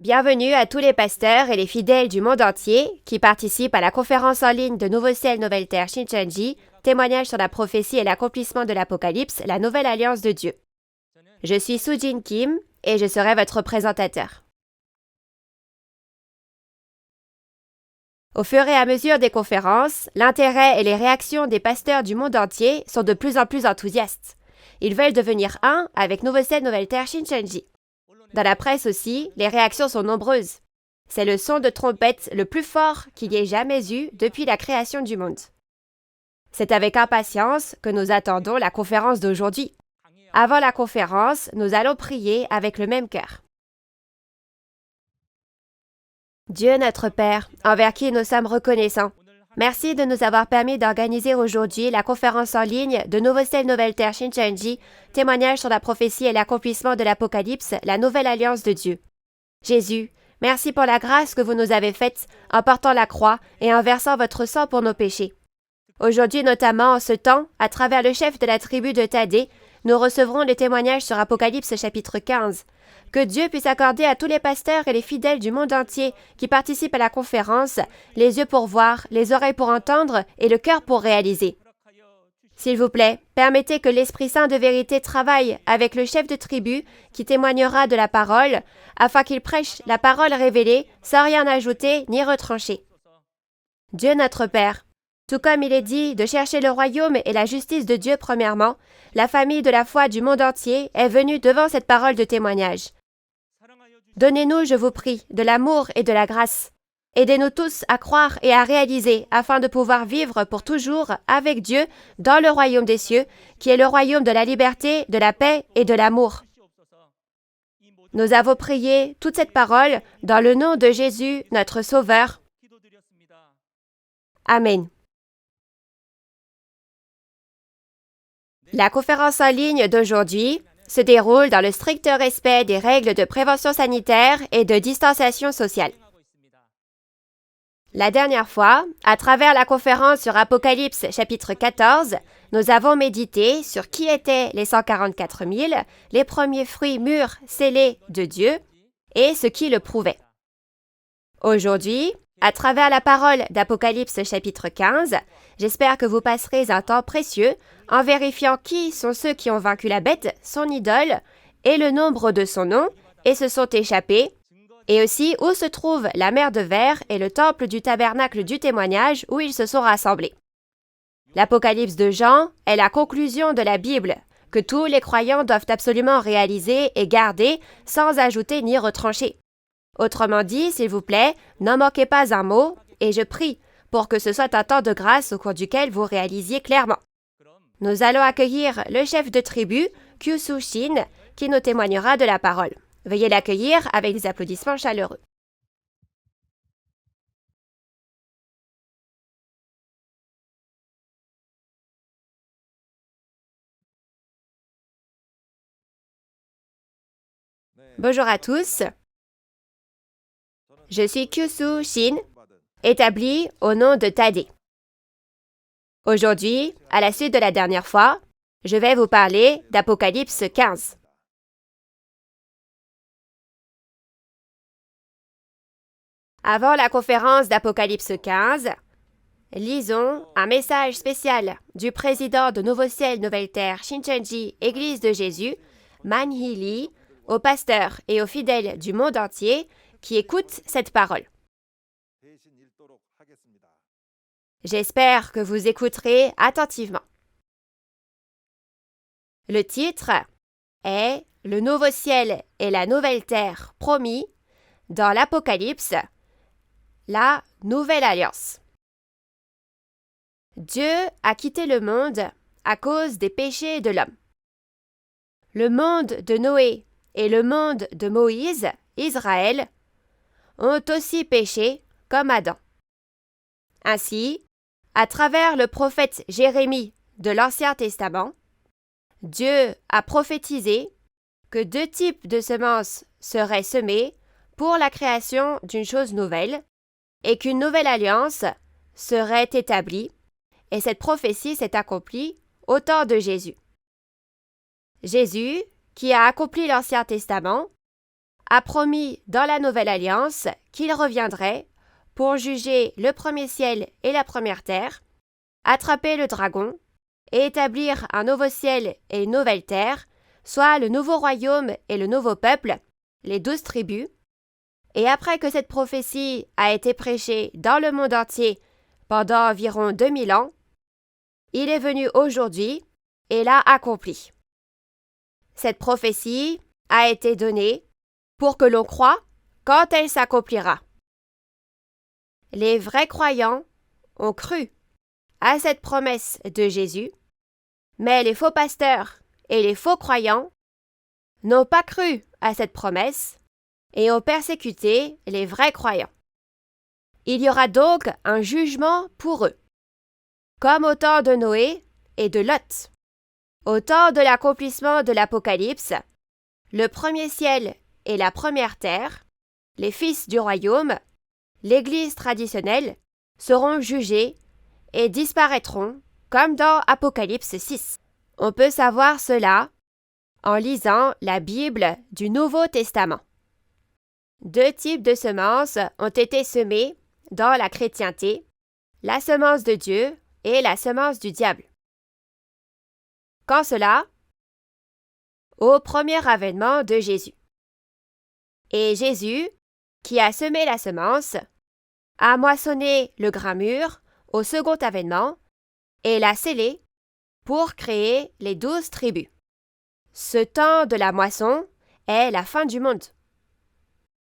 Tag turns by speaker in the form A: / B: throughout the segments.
A: Bienvenue à tous les pasteurs et les fidèles du monde entier qui participent à la conférence en ligne de Nouveau Ciel, Nouvelle Terre Shincheonji, témoignage sur la prophétie et l'accomplissement de l'Apocalypse, la nouvelle alliance de Dieu. Je suis Soo-Jin Kim et je serai votre présentateur. Au fur et à mesure des conférences, l'intérêt et les réactions des pasteurs du monde entier sont de plus en plus enthousiastes. Ils veulent devenir un avec Nouveau Ciel, Nouvelle Terre Shincheonji. Dans la presse aussi, les réactions sont nombreuses. C'est le son de trompette le plus fort qu'il y ait jamais eu depuis la création du monde. C'est avec impatience que nous attendons la conférence d'aujourd'hui. Avant la conférence, nous allons prier avec le même cœur. Dieu notre Père, envers qui nous sommes reconnaissants, merci de nous avoir permis d'organiser aujourd'hui la conférence en ligne de Nouveau Ciel, Nouvelle Terre Shincheonji, témoignage sur la prophétie et l'accomplissement de l'Apocalypse, la nouvelle alliance de Dieu. Jésus, merci pour la grâce que vous nous avez faite en portant la croix et en versant votre sang pour nos péchés. Aujourd'hui, notamment en ce temps, à travers le chef de la tribu de Thaddée, nous recevrons les témoignages sur Apocalypse chapitre 15. Que Dieu puisse accorder à tous les pasteurs et les fidèles du monde entier qui participent à la conférence les yeux pour voir, les oreilles pour entendre et le cœur pour réaliser. S'il vous plaît, permettez que l'Esprit Saint de vérité travaille avec le chef de tribu qui témoignera de la parole, afin qu'il prêche la parole révélée sans rien ajouter ni retrancher. Dieu notre Père, tout comme il est dit de chercher le royaume et la justice de Dieu premièrement, la famille de la foi du monde entier est venue devant cette parole de témoignage. Donnez-nous, je vous prie, de l'amour et de la grâce. Aidez-nous tous à croire et à réaliser afin de pouvoir vivre pour toujours avec Dieu dans le royaume des cieux, qui est le royaume de la liberté, de la paix et de l'amour. Nous avons prié toute cette parole dans le nom de Jésus, notre Sauveur. Amen. La conférence en ligne d'aujourd'hui se déroule dans le strict respect des règles de prévention sanitaire et de distanciation sociale. La dernière fois, à travers la conférence sur Apocalypse chapitre 14, nous avons médité sur qui étaient les 144 000, les premiers fruits mûrs scellés de Dieu et ce qui le prouvait. Aujourd'hui, à travers la parole d'Apocalypse chapitre 15, j'espère que vous passerez un temps précieux en vérifiant qui sont ceux qui ont vaincu la bête, son idole, et le nombre de son nom, et se sont échappés, et aussi où se trouve la mer de verre et le temple du tabernacle du témoignage où ils se sont rassemblés. L'Apocalypse de Jean est la conclusion de la Bible, que tous les croyants doivent absolument réaliser et garder sans ajouter ni retrancher. Autrement dit, s'il vous plaît, n'en manquez pas un mot, et je prie pour que ce soit un temps de grâce au cours duquel vous réalisiez clairement. Nous allons accueillir le chef de tribu, Kyu-Soo Shin, qui nous témoignera de la parole. Veuillez l'accueillir avec des applaudissements chaleureux. Bonjour à tous. Je suis Kyu-Soo Shin, établi au nom de Thaddée. Aujourd'hui, à la suite de la dernière fois, je vais vous parler d'Apocalypse 15. Avant la conférence d'Apocalypse 15, lisons un message spécial du président de Nouveau Ciel, Nouvelle Terre Shincheonji, Église de Jésus, Man Hee-lee, aux pasteurs et aux fidèles du monde entier qui écoutent cette parole. J'espère que vous écouterez attentivement. Le titre est « Le nouveau ciel et la nouvelle terre promis dans l'Apocalypse, la nouvelle alliance ». Dieu a quitté le monde à cause des péchés de l'homme. Le monde de Noé et le monde de Moïse, Israël, ont aussi péché comme Adam. Ainsi, à travers le prophète Jérémie de l'Ancien Testament, Dieu a prophétisé que 2 types de semences seraient semées pour la création d'une chose nouvelle et qu'une nouvelle alliance serait établie, et cette prophétie s'est accomplie au temps de Jésus. Jésus, qui a accompli l'Ancien Testament, a promis dans la Nouvelle Alliance qu'il reviendrait pour juger le premier ciel et la première terre, attraper le dragon et établir un nouveau ciel et une nouvelle terre, soit le nouveau royaume et le nouveau peuple, les 12 tribus. Et après que cette prophétie a été prêchée dans le monde entier pendant environ 2000 ans, il est venu aujourd'hui et l'a accompli. Cette prophétie a été donnée pour que l'on croie quand elle s'accomplira. Les vrais croyants ont cru à cette promesse de Jésus, mais les faux pasteurs et les faux croyants n'ont pas cru à cette promesse et ont persécuté les vrais croyants. Il y aura donc un jugement pour eux, comme au temps de Noé et de Lot. Au temps de l'accomplissement de l'Apocalypse, le premier ciel et la première terre, les fils du royaume, l'Église traditionnelle, seront jugés et disparaîtront comme dans Apocalypse 6. On peut savoir cela en lisant la Bible du Nouveau Testament. 2 types de semences ont été semées dans la chrétienté, la semence de Dieu et la semence du diable. Quand cela? Au premier avènement de Jésus. Et Jésus, qui a semé la semence, a moissonné le grain mûr au second avènement et l'a scellé pour créer les 12 tribus. Ce temps de la moisson est la fin du monde.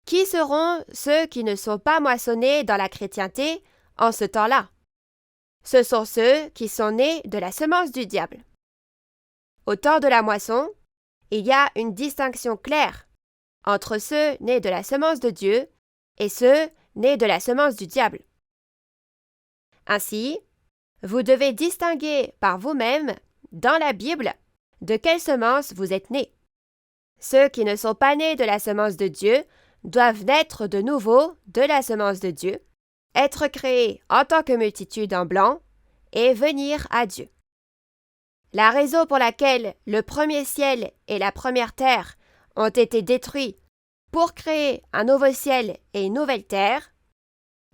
A: Qui seront ceux qui ne sont pas moissonnés dans la chrétienté en ce temps-là? Ce sont ceux qui sont nés de la semence du diable. Au temps de la moisson, il y a une distinction claire entre ceux nés de la semence de Dieu et ceux nés de la semence du diable. Ainsi, vous devez distinguer par vous-même, dans la Bible, de quelle semence vous êtes nés. Ceux qui ne sont pas nés de la semence de Dieu doivent naître de nouveau de la semence de Dieu, être créés en tant que multitude en blanc et venir à Dieu. La raison pour laquelle le premier ciel et la première terre ont été détruits pour créer un nouveau ciel et une nouvelle terre,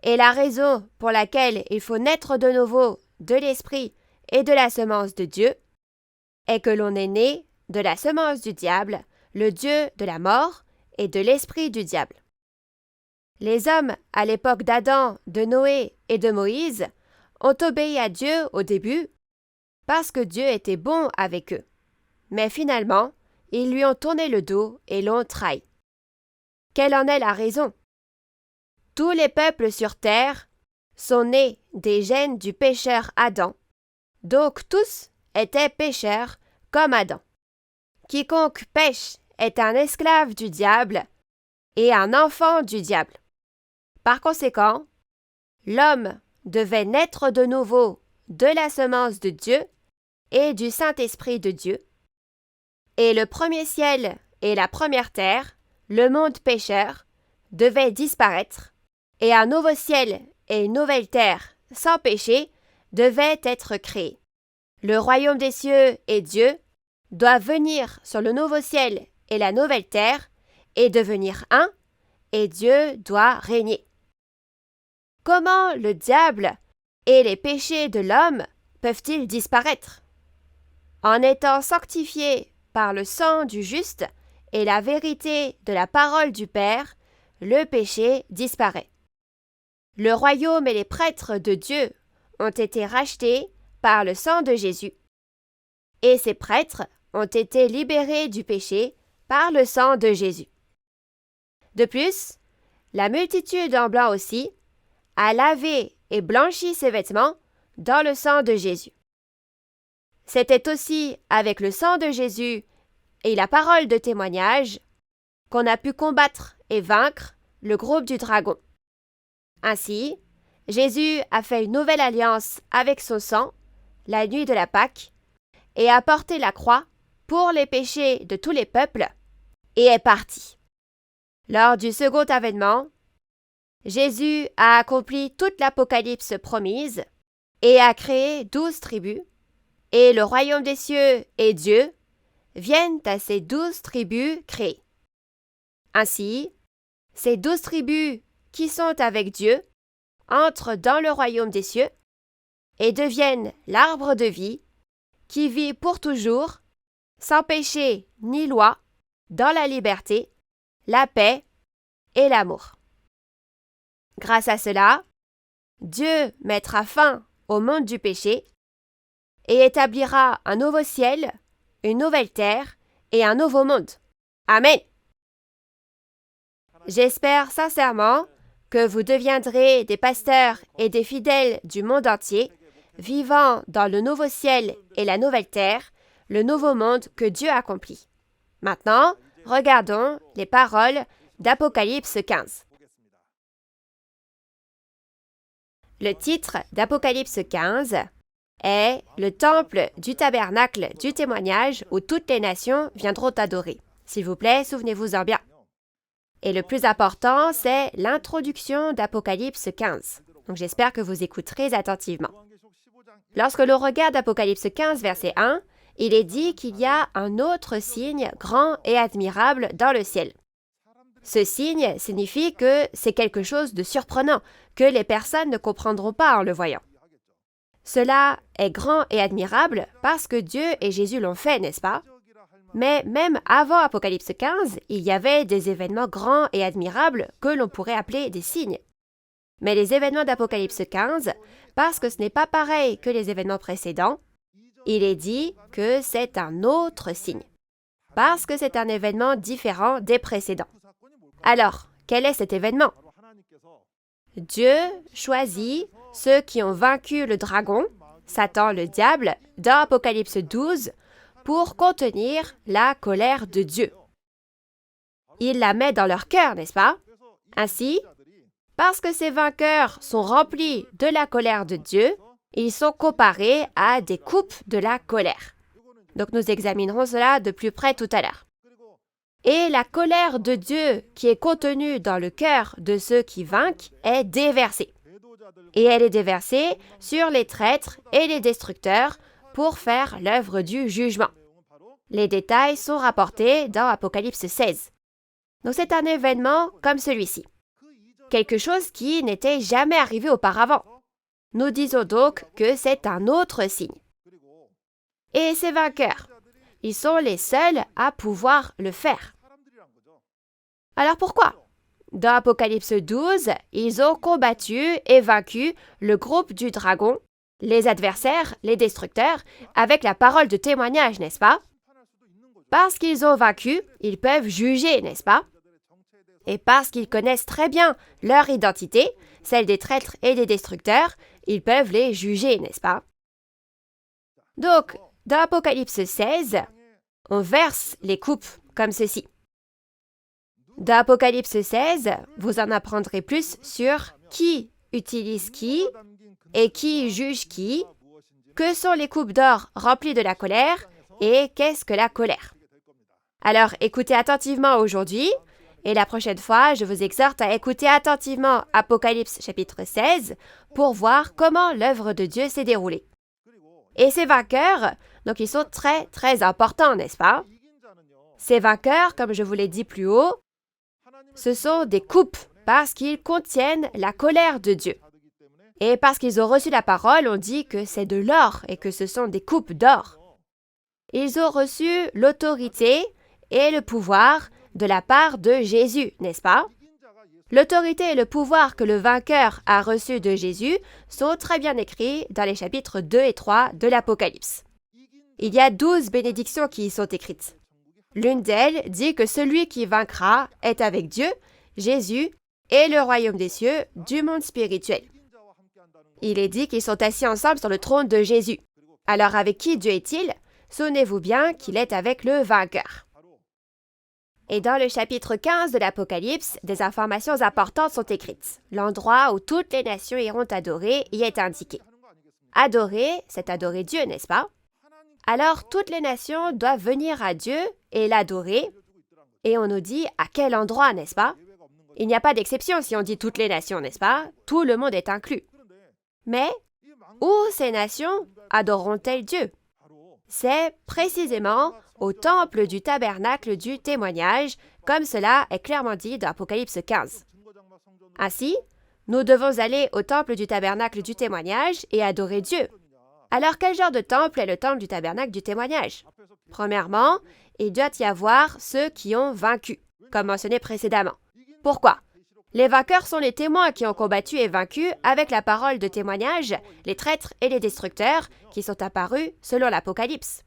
A: et la raison pour laquelle il faut naître de nouveau de l'esprit et de la semence de Dieu, est que l'on est né de la semence du diable, le dieu de la mort et de l'esprit du diable. Les hommes à l'époque d'Adam, de Noé et de Moïse ont obéi à Dieu au début parce que Dieu était bon avec eux. Mais finalement, ils lui ont tourné le dos et l'ont trahi. Quelle en est la raison? Tous les peuples sur terre sont nés des gènes du pécheur Adam, donc tous étaient pécheurs comme Adam. Quiconque pêche est un esclave du diable et un enfant du diable. Par conséquent, l'homme devait naître de nouveau de la semence de Dieu et du Saint-Esprit de Dieu, et le premier ciel et la première terre, le monde pécheur, devaient disparaître, et un nouveau ciel et une nouvelle terre sans péché devaient être créés. Le royaume des cieux et Dieu doivent venir sur le nouveau ciel et la nouvelle terre et devenir un, et Dieu doit régner. Comment le diable et les péchés de l'homme peuvent-ils disparaître? En étant sanctifiés par le sang du juste et la vérité de la parole du Père, le péché disparaît. Le royaume et les prêtres de Dieu ont été rachetés par le sang de Jésus, et ces prêtres ont été libérés du péché par le sang de Jésus. De plus, la multitude en blanc aussi a lavé et blanchi ses vêtements dans le sang de Jésus. C'était aussi avec le sang de Jésus et la parole de témoignage qu'on a pu combattre et vaincre le groupe du dragon. Ainsi, Jésus a fait une nouvelle alliance avec son sang, la nuit de la Pâque, et a porté la croix pour les péchés de tous les peuples, et est parti. Lors du second avènement, Jésus a accompli toute l'Apocalypse promise et a créé 12 tribus, et le royaume des cieux et Dieu viennent à ces 12 tribus créées. Ainsi, ces 12 tribus qui sont avec Dieu entrent dans le royaume des cieux et deviennent l'arbre de vie qui vit pour toujours, sans péché ni loi, dans la liberté, la paix et l'amour. Grâce à cela, Dieu mettra fin au monde du péché et établira un nouveau ciel, une nouvelle terre et un nouveau monde. Amen. J'espère sincèrement que vous deviendrez des pasteurs et des fidèles du monde entier, vivant dans le nouveau ciel et la nouvelle terre, le nouveau monde que Dieu accomplit. Maintenant, regardons les paroles d'Apocalypse 15. Le titre d'Apocalypse 15 est « Le temple du tabernacle du témoignage où toutes les nations viendront adorer ». S'il vous plaît, souvenez-vous-en bien. Et le plus important, c'est l'introduction d'Apocalypse 15. Donc j'espère que vous écouterez attentivement. Lorsque l'on regarde Apocalypse 15, verset 1, il est dit qu'il y a un autre signe grand et admirable dans le ciel. Ce signe signifie que c'est quelque chose de surprenant, que les personnes ne comprendront pas en le voyant. Cela est grand et admirable parce que Dieu et Jésus l'ont fait, n'est-ce pas? Mais même avant Apocalypse 15, il y avait des événements grands et admirables que l'on pourrait appeler des signes. Mais les événements d'Apocalypse 15, parce que ce n'est pas pareil que les événements précédents, il est dit que c'est un autre signe, parce que c'est un événement différent des précédents. Alors, quel est cet événement? Dieu choisit ceux qui ont vaincu le dragon, Satan le diable, dans Apocalypse 12, pour contenir la colère de Dieu. Il la met dans leur cœur, n'est-ce pas? Ainsi, parce que ces vainqueurs sont remplis de la colère de Dieu, ils sont comparés à des coupes de la colère. Donc nous examinerons cela de plus près tout à l'heure. Et la colère de Dieu qui est contenue dans le cœur de ceux qui vainquent est déversée. Et elle est déversée sur les traîtres et les destructeurs pour faire l'œuvre du jugement. Les détails sont rapportés dans Apocalypse 16. Donc c'est un événement comme celui-ci. Quelque chose qui n'était jamais arrivé auparavant. Nous disons donc que c'est un autre signe. Et ces vainqueurs, ils sont les seuls à pouvoir le faire. Alors pourquoi? Dans Apocalypse 12, ils ont combattu et vaincu le groupe du dragon, les adversaires, les destructeurs, avec la parole de témoignage, n'est-ce pas? Parce qu'ils ont vaincu, ils peuvent juger, n'est-ce pas? Et parce qu'ils connaissent très bien leur identité, celle des traîtres et des destructeurs, ils peuvent les juger, n'est-ce pas? Donc, dans Apocalypse 16, on verse les coupes comme ceci. Dans Apocalypse 16, vous en apprendrez plus sur qui utilise qui et qui juge qui, que sont les coupes d'or remplies de la colère et qu'est-ce que la colère. Alors, écoutez attentivement aujourd'hui et la prochaine fois, je vous exhorte à écouter attentivement Apocalypse chapitre 16 pour voir comment l'œuvre de Dieu s'est déroulée. Et ces vainqueurs, donc ils sont très, très importants, n'est-ce pas? Ces vainqueurs, comme je vous l'ai dit plus haut, ce sont des coupes parce qu'ils contiennent la colère de Dieu. Et parce qu'ils ont reçu la parole, on dit que c'est de l'or et que ce sont des coupes d'or. Ils ont reçu l'autorité et le pouvoir de la part de Jésus, n'est-ce pas? L'autorité et le pouvoir que le vainqueur a reçu de Jésus sont très bien écrits dans les chapitres 2 et 3 de l'Apocalypse. Il y a 12 bénédictions qui y sont écrites. L'une d'elles dit que celui qui vaincra est avec Dieu, Jésus et le royaume des cieux du monde spirituel. Il est dit qu'ils sont assis ensemble sur le trône de Jésus. Alors avec qui Dieu est-il? Souvenez-vous bien qu'il est avec le vainqueur. Et dans le chapitre 15 de l'Apocalypse, des informations importantes sont écrites. L'endroit où toutes les nations iront adorer y est indiqué. Adorer, c'est adorer Dieu, n'est-ce pas? Alors toutes les nations doivent venir à Dieu et l'adorer. Et on nous dit à quel endroit, n'est-ce pas? Il n'y a pas d'exception si on dit toutes les nations, n'est-ce pas? Tout le monde est inclus. Mais où ces nations adoreront-elles Dieu? C'est précisément au temple du tabernacle du témoignage, comme cela est clairement dit dans Apocalypse 15. Ainsi, nous devons aller au temple du tabernacle du témoignage et adorer Dieu. Alors, quel genre de temple est le temple du tabernacle du témoignage? Premièrement, il doit y avoir ceux qui ont vaincu, comme mentionné précédemment. Pourquoi? Les vainqueurs sont les témoins qui ont combattu et vaincu avec la parole de témoignage, les traîtres et les destructeurs qui sont apparus selon l'Apocalypse.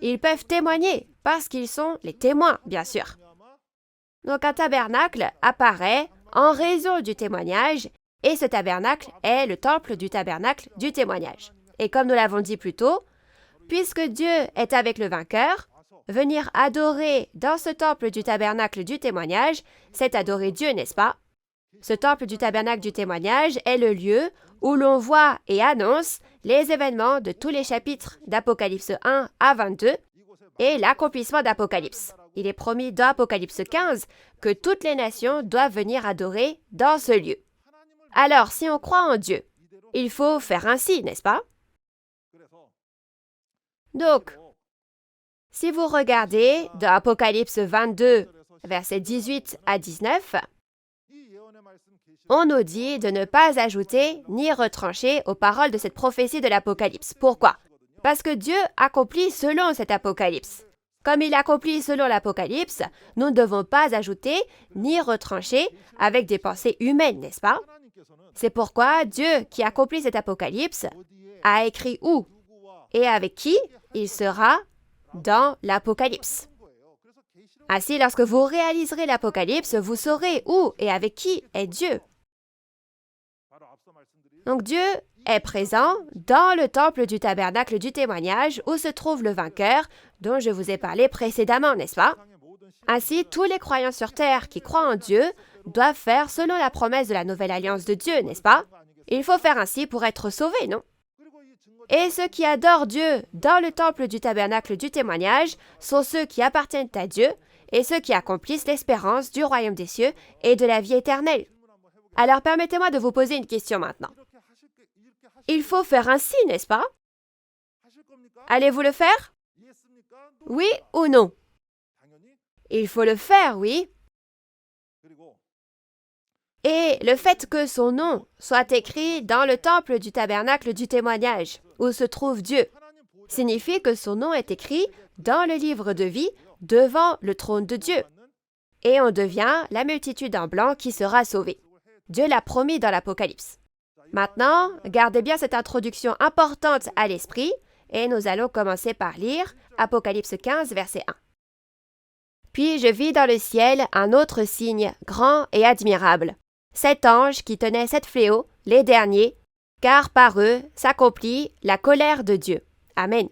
A: Ils peuvent témoigner parce qu'ils sont les témoins, bien sûr. Donc un tabernacle apparaît en raison du témoignage et ce tabernacle est le temple du tabernacle du témoignage. Et comme nous l'avons dit plus tôt, puisque Dieu est avec le vainqueur, venir adorer dans ce temple du tabernacle du témoignage, c'est adorer Dieu, n'est-ce pas? Ce temple du tabernacle du témoignage est le lieu où l'on voit et annonce les événements de tous les chapitres d'Apocalypse 1 à 22 et l'accomplissement d'Apocalypse. Il est promis dans Apocalypse 15 que toutes les nations doivent venir adorer dans ce lieu. Alors, si on croit en Dieu, il faut faire ainsi, n'est-ce pas? Donc, si vous regardez dans Apocalypse 22, versets 18 à 19, on nous dit de ne pas ajouter ni retrancher aux paroles de cette prophétie de l'Apocalypse. Pourquoi? Parce que Dieu accomplit selon cet Apocalypse. Comme il accomplit selon l'Apocalypse, nous ne devons pas ajouter ni retrancher avec des pensées humaines, n'est-ce pas? C'est pourquoi Dieu, qui accomplit cet Apocalypse, a écrit où et avec qui il sera dans l'Apocalypse. Ainsi, lorsque vous réaliserez l'Apocalypse, vous saurez où et avec qui est Dieu. Donc Dieu est présent dans le temple du tabernacle du témoignage où se trouve le vainqueur dont je vous ai parlé précédemment, n'est-ce pas? Ainsi, tous les croyants sur terre qui croient en Dieu doivent faire selon la promesse de la nouvelle alliance de Dieu, n'est-ce pas? Il faut faire ainsi pour être sauvés, non? Et ceux qui adorent Dieu dans le temple du tabernacle du témoignage sont ceux qui appartiennent à Dieu et ceux qui accomplissent l'espérance du royaume des cieux et de la vie éternelle. Alors permettez-moi de vous poser une question maintenant. Il faut faire ainsi, n'est-ce pas? Allez-vous le faire? Oui ou non? Il faut le faire, oui. Et le fait que son nom soit écrit dans le temple du tabernacle du témoignage, où se trouve Dieu, signifie que son nom est écrit dans le livre de vie devant le trône de Dieu. Et on devient la multitude en blanc qui sera sauvée. Dieu l'a promis dans l'Apocalypse. Maintenant, gardez bien cette introduction importante à l'esprit et nous allons commencer par lire Apocalypse 15, verset 1. Puis je vis dans le ciel un autre signe grand et admirable. 7 anges qui tenaient 7 fléaux, les derniers, car par eux s'accomplit la colère de Dieu. Amen.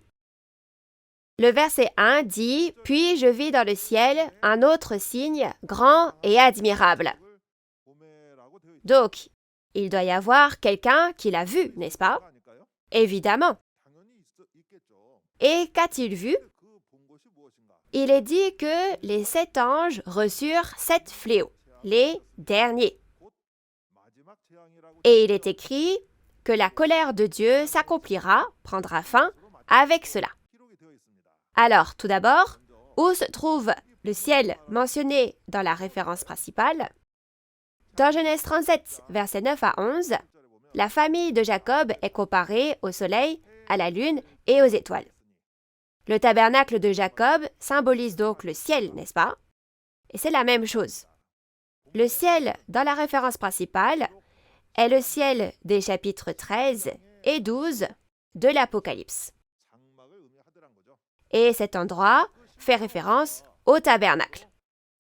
A: Le verset 1 dit « Puis je vis dans le ciel un autre signe grand et admirable ». Donc, il doit y avoir quelqu'un qui l'a vu, n'est-ce pas? Évidemment. Et qu'a-t-il vu? Il est dit que les 7 anges reçurent 7 fléaux, les derniers. Et il est écrit que la colère de Dieu s'accomplira, prendra fin, avec cela. Alors, tout d'abord, où se trouve le ciel mentionné dans la référence principale? Dans Genèse 37, versets 9 à 11, la famille de Jacob est comparée au soleil, à la lune et aux étoiles. Le tabernacle de Jacob symbolise donc le ciel, n'est-ce pas? Et c'est la même chose. Le ciel, dans la référence principale, est le ciel des chapitres 13 et 12 de l'Apocalypse. Et cet endroit fait référence au tabernacle.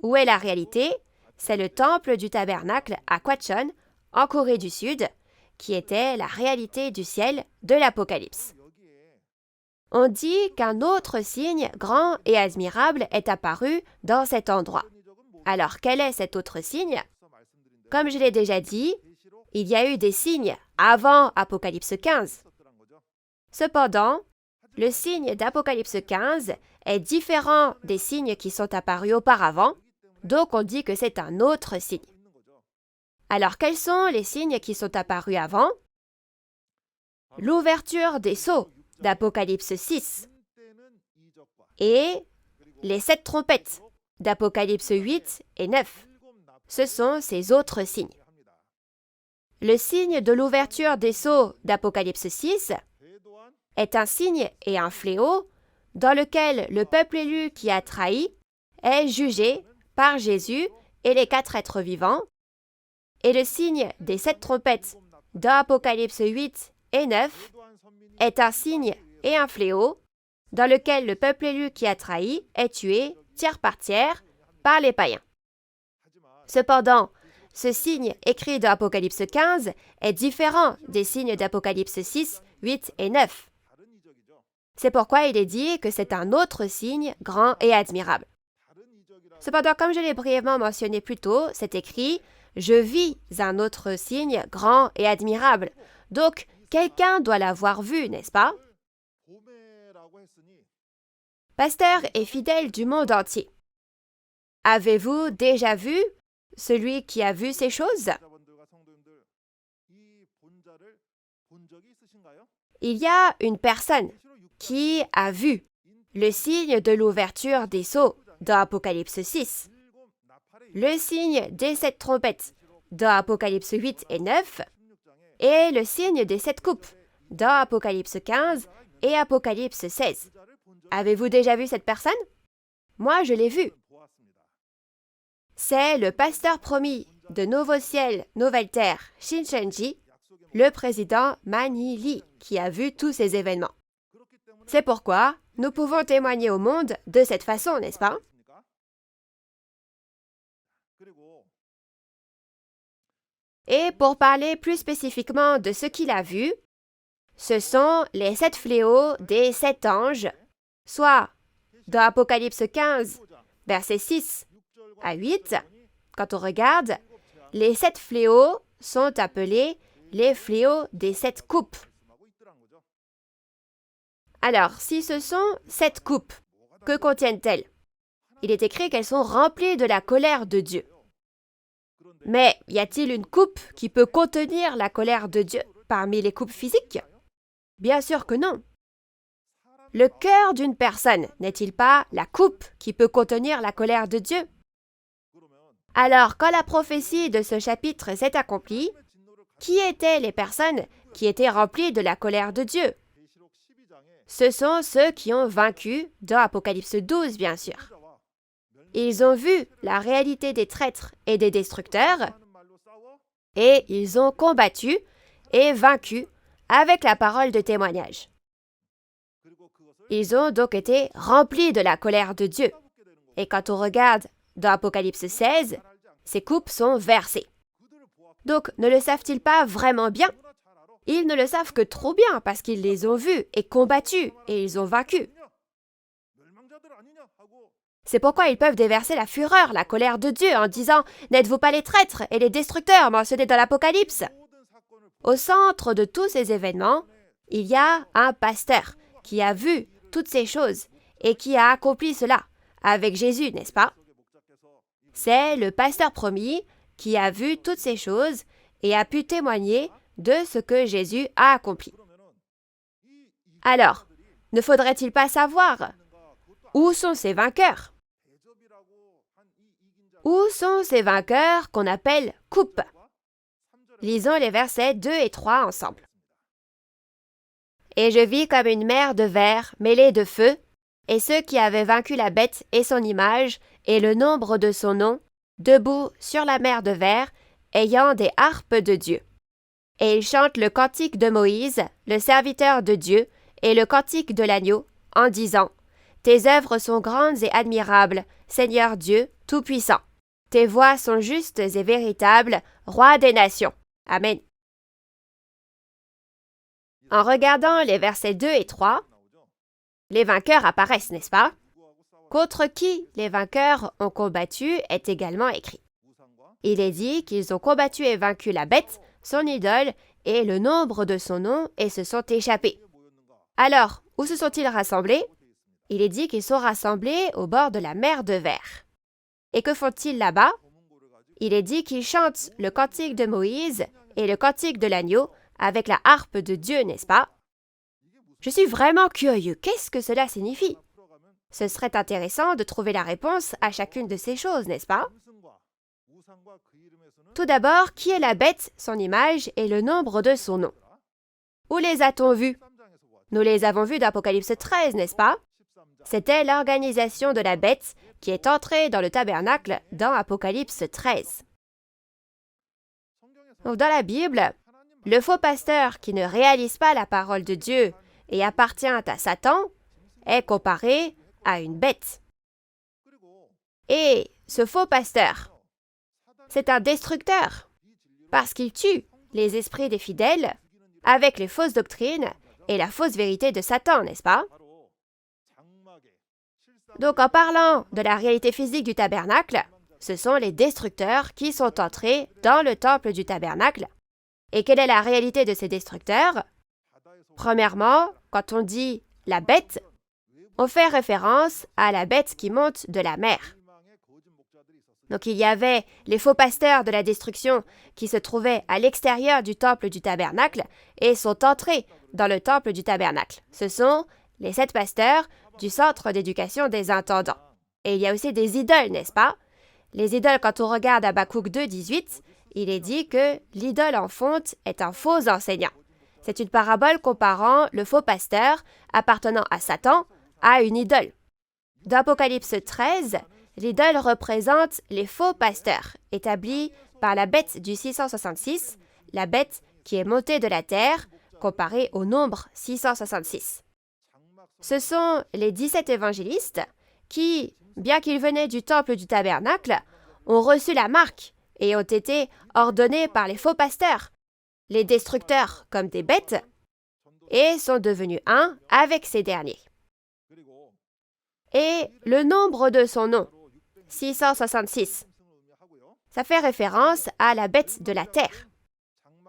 A: Où est la réalité? C'est le temple du tabernacle à Kwachon, en Corée du Sud, qui était la réalité du ciel de l'Apocalypse. On dit qu'un autre signe grand et admirable est apparu dans cet endroit. Alors, quel est cet autre signe? Comme je l'ai déjà dit, il y a eu des signes avant Apocalypse 15. Cependant, le signe d'Apocalypse 15 est différent des signes qui sont apparus auparavant, donc on dit que c'est un autre signe. Alors, quels sont les signes qui sont apparus avant? L'ouverture des sceaux d'Apocalypse 6 et les 7 trompettes d'Apocalypse 8 et 9. Ce sont ces autres signes. Le signe de l'ouverture des sceaux d'Apocalypse 6 est un signe et un fléau dans lequel le peuple élu qui a trahi est jugé par Jésus et les 4 êtres vivants, et le signe des 7 trompettes dans Apocalypse 8 et 9 est un signe et un fléau dans lequel le peuple élu qui a trahi est tué tiers par tiers par les païens. Cependant, ce signe écrit dans Apocalypse 15 est différent des signes d'Apocalypse 6, 8 et 9. C'est pourquoi il est dit que c'est un autre signe grand et admirable. Cependant, comme je l'ai brièvement mentionné plus tôt, c'est écrit « Je vis un autre signe grand et admirable ». Donc, quelqu'un doit l'avoir vu, n'est-ce pas? Pasteurs et fidèles du monde entier, avez-vous déjà vu celui qui a vu ces choses? Il y a une personne qui a vu le signe de l'ouverture des sceaux dans Apocalypse 6, le signe des 7 trompettes dans Apocalypse 8 et 9, et le signe des 7 coupes dans Apocalypse 15 et Apocalypse 16. Avez-vous déjà vu cette personne? Moi, je l'ai vu. C'est le pasteur promis de Nouveau Ciel, Nouvelle Terre, Shincheonji, le président Mani Lee, qui a vu tous ces événements. C'est pourquoi nous pouvons témoigner au monde de cette façon, n'est-ce pas? Et pour parler plus spécifiquement de ce qu'il a vu, ce sont les 7 fléaux des 7 anges, soit dans Apocalypse 15, versets 6 à 8, quand on regarde, les 7 fléaux sont appelés les fléaux des 7 coupes. Alors, si ce sont 7 coupes, que contiennent-elles? Il est écrit qu'elles sont remplies de la colère de Dieu. Mais y a-t-il une coupe qui peut contenir la colère de Dieu parmi les coupes physiques? Bien sûr que non. Le cœur d'une personne n'est-il pas la coupe qui peut contenir la colère de Dieu? Alors, quand la prophétie de ce chapitre s'est accomplie, qui étaient les personnes qui étaient remplies de la colère de Dieu? Ce sont ceux qui ont vaincu dans Apocalypse 12, bien sûr. Ils ont vu la réalité des traîtres et des destructeurs, et ils ont combattu et vaincu avec la parole de témoignage. Ils ont donc été remplis de la colère de Dieu. Et quand on regarde dans Apocalypse 16, ces coupes sont versées. Donc, ne le savent-ils pas vraiment bien? Ils ne le savent que trop bien parce qu'ils les ont vus et combattus et ils ont vaincu. C'est pourquoi ils peuvent déverser la fureur, la colère de Dieu en disant « N'êtes-vous pas les traîtres et les destructeurs mentionnés dans l'Apocalypse ?» Au centre de tous ces événements, il y a un pasteur qui a vu toutes ces choses et qui a accompli cela avec Jésus, n'est-ce pas? C'est le pasteur promis qui a vu toutes ces choses et a pu témoigner de ce que Jésus a accompli. Alors, ne faudrait-il pas savoir où sont ces vainqueurs? Où sont ces vainqueurs qu'on appelle coupes? Lisons les versets 2 et 3 ensemble. Et je vis comme une mer de verre mêlée de feu, et ceux qui avaient vaincu la bête et son image, et le nombre de son nom, debout sur la mer de verre, ayant des harpes de Dieu. Et ils chantent le cantique de Moïse, le serviteur de Dieu, et le cantique de l'agneau, en disant « Tes œuvres sont grandes et admirables, Seigneur Dieu Tout-Puissant. Tes voies sont justes et véritables, Roi des nations. » Amen. En regardant les versets 2 et 3, les vainqueurs apparaissent, n'est-ce pas? Contre qui les vainqueurs ont combattu est également écrit. Il est dit qu'ils ont combattu et vaincu la bête, son idole et le nombre de son nom et se sont échappés. Alors, où se sont-ils rassemblés? Il est dit qu'ils sont rassemblés au bord de la mer de verre. Et que font-ils là-bas? Il est dit qu'ils chantent le cantique de Moïse et le cantique de l'agneau avec la harpe de Dieu, n'est-ce pas? Je suis vraiment curieux. Qu'est-ce que cela signifie? Ce serait intéressant de trouver la réponse à chacune de ces choses, n'est-ce pas? Tout d'abord, qui est la bête, son image et le nombre de son nom? Où les a-t-on vus? Nous les avons vus dans Apocalypse 13, n'est-ce pas? C'était l'organisation de la bête qui est entrée dans le tabernacle dans Apocalypse 13. Donc, dans la Bible, le faux pasteur qui ne réalise pas la parole de Dieu et appartient à Satan est comparé à une bête. Et ce faux pasteur, c'est un destructeur parce qu'il tue les esprits des fidèles avec les fausses doctrines et la fausse vérité de Satan, n'est-ce pas? Donc, en parlant de la réalité physique du tabernacle, ce sont les destructeurs qui sont entrés dans le temple du tabernacle. Et quelle est la réalité de ces destructeurs? Premièrement, quand on dit la bête, on fait référence à la bête qui monte de la mer. Donc, il y avait les faux pasteurs de la destruction qui se trouvaient à l'extérieur du temple du tabernacle et sont entrés dans le temple du tabernacle. Ce sont les 7 pasteurs du centre d'éducation des intendants. Et il y a aussi des idoles, n'est-ce pas? Les idoles, quand on regarde Habakkuk 2, 18, il est dit que l'idole en fonte est un faux enseignant. C'est une parabole comparant le faux pasteur appartenant à Satan à une idole. Dans Apocalypse 13, l'idole représente les faux pasteurs établis par la bête du 666, la bête qui est montée de la terre, comparée au nombre 666. Ce sont les 17 évangélistes qui, bien qu'ils venaient du temple du tabernacle, ont reçu la marque et ont été ordonnés par les faux pasteurs, les destructeurs comme des bêtes, et sont devenus un avec ces derniers. Et le nombre de son nom, 666, ça fait référence à la bête de la terre.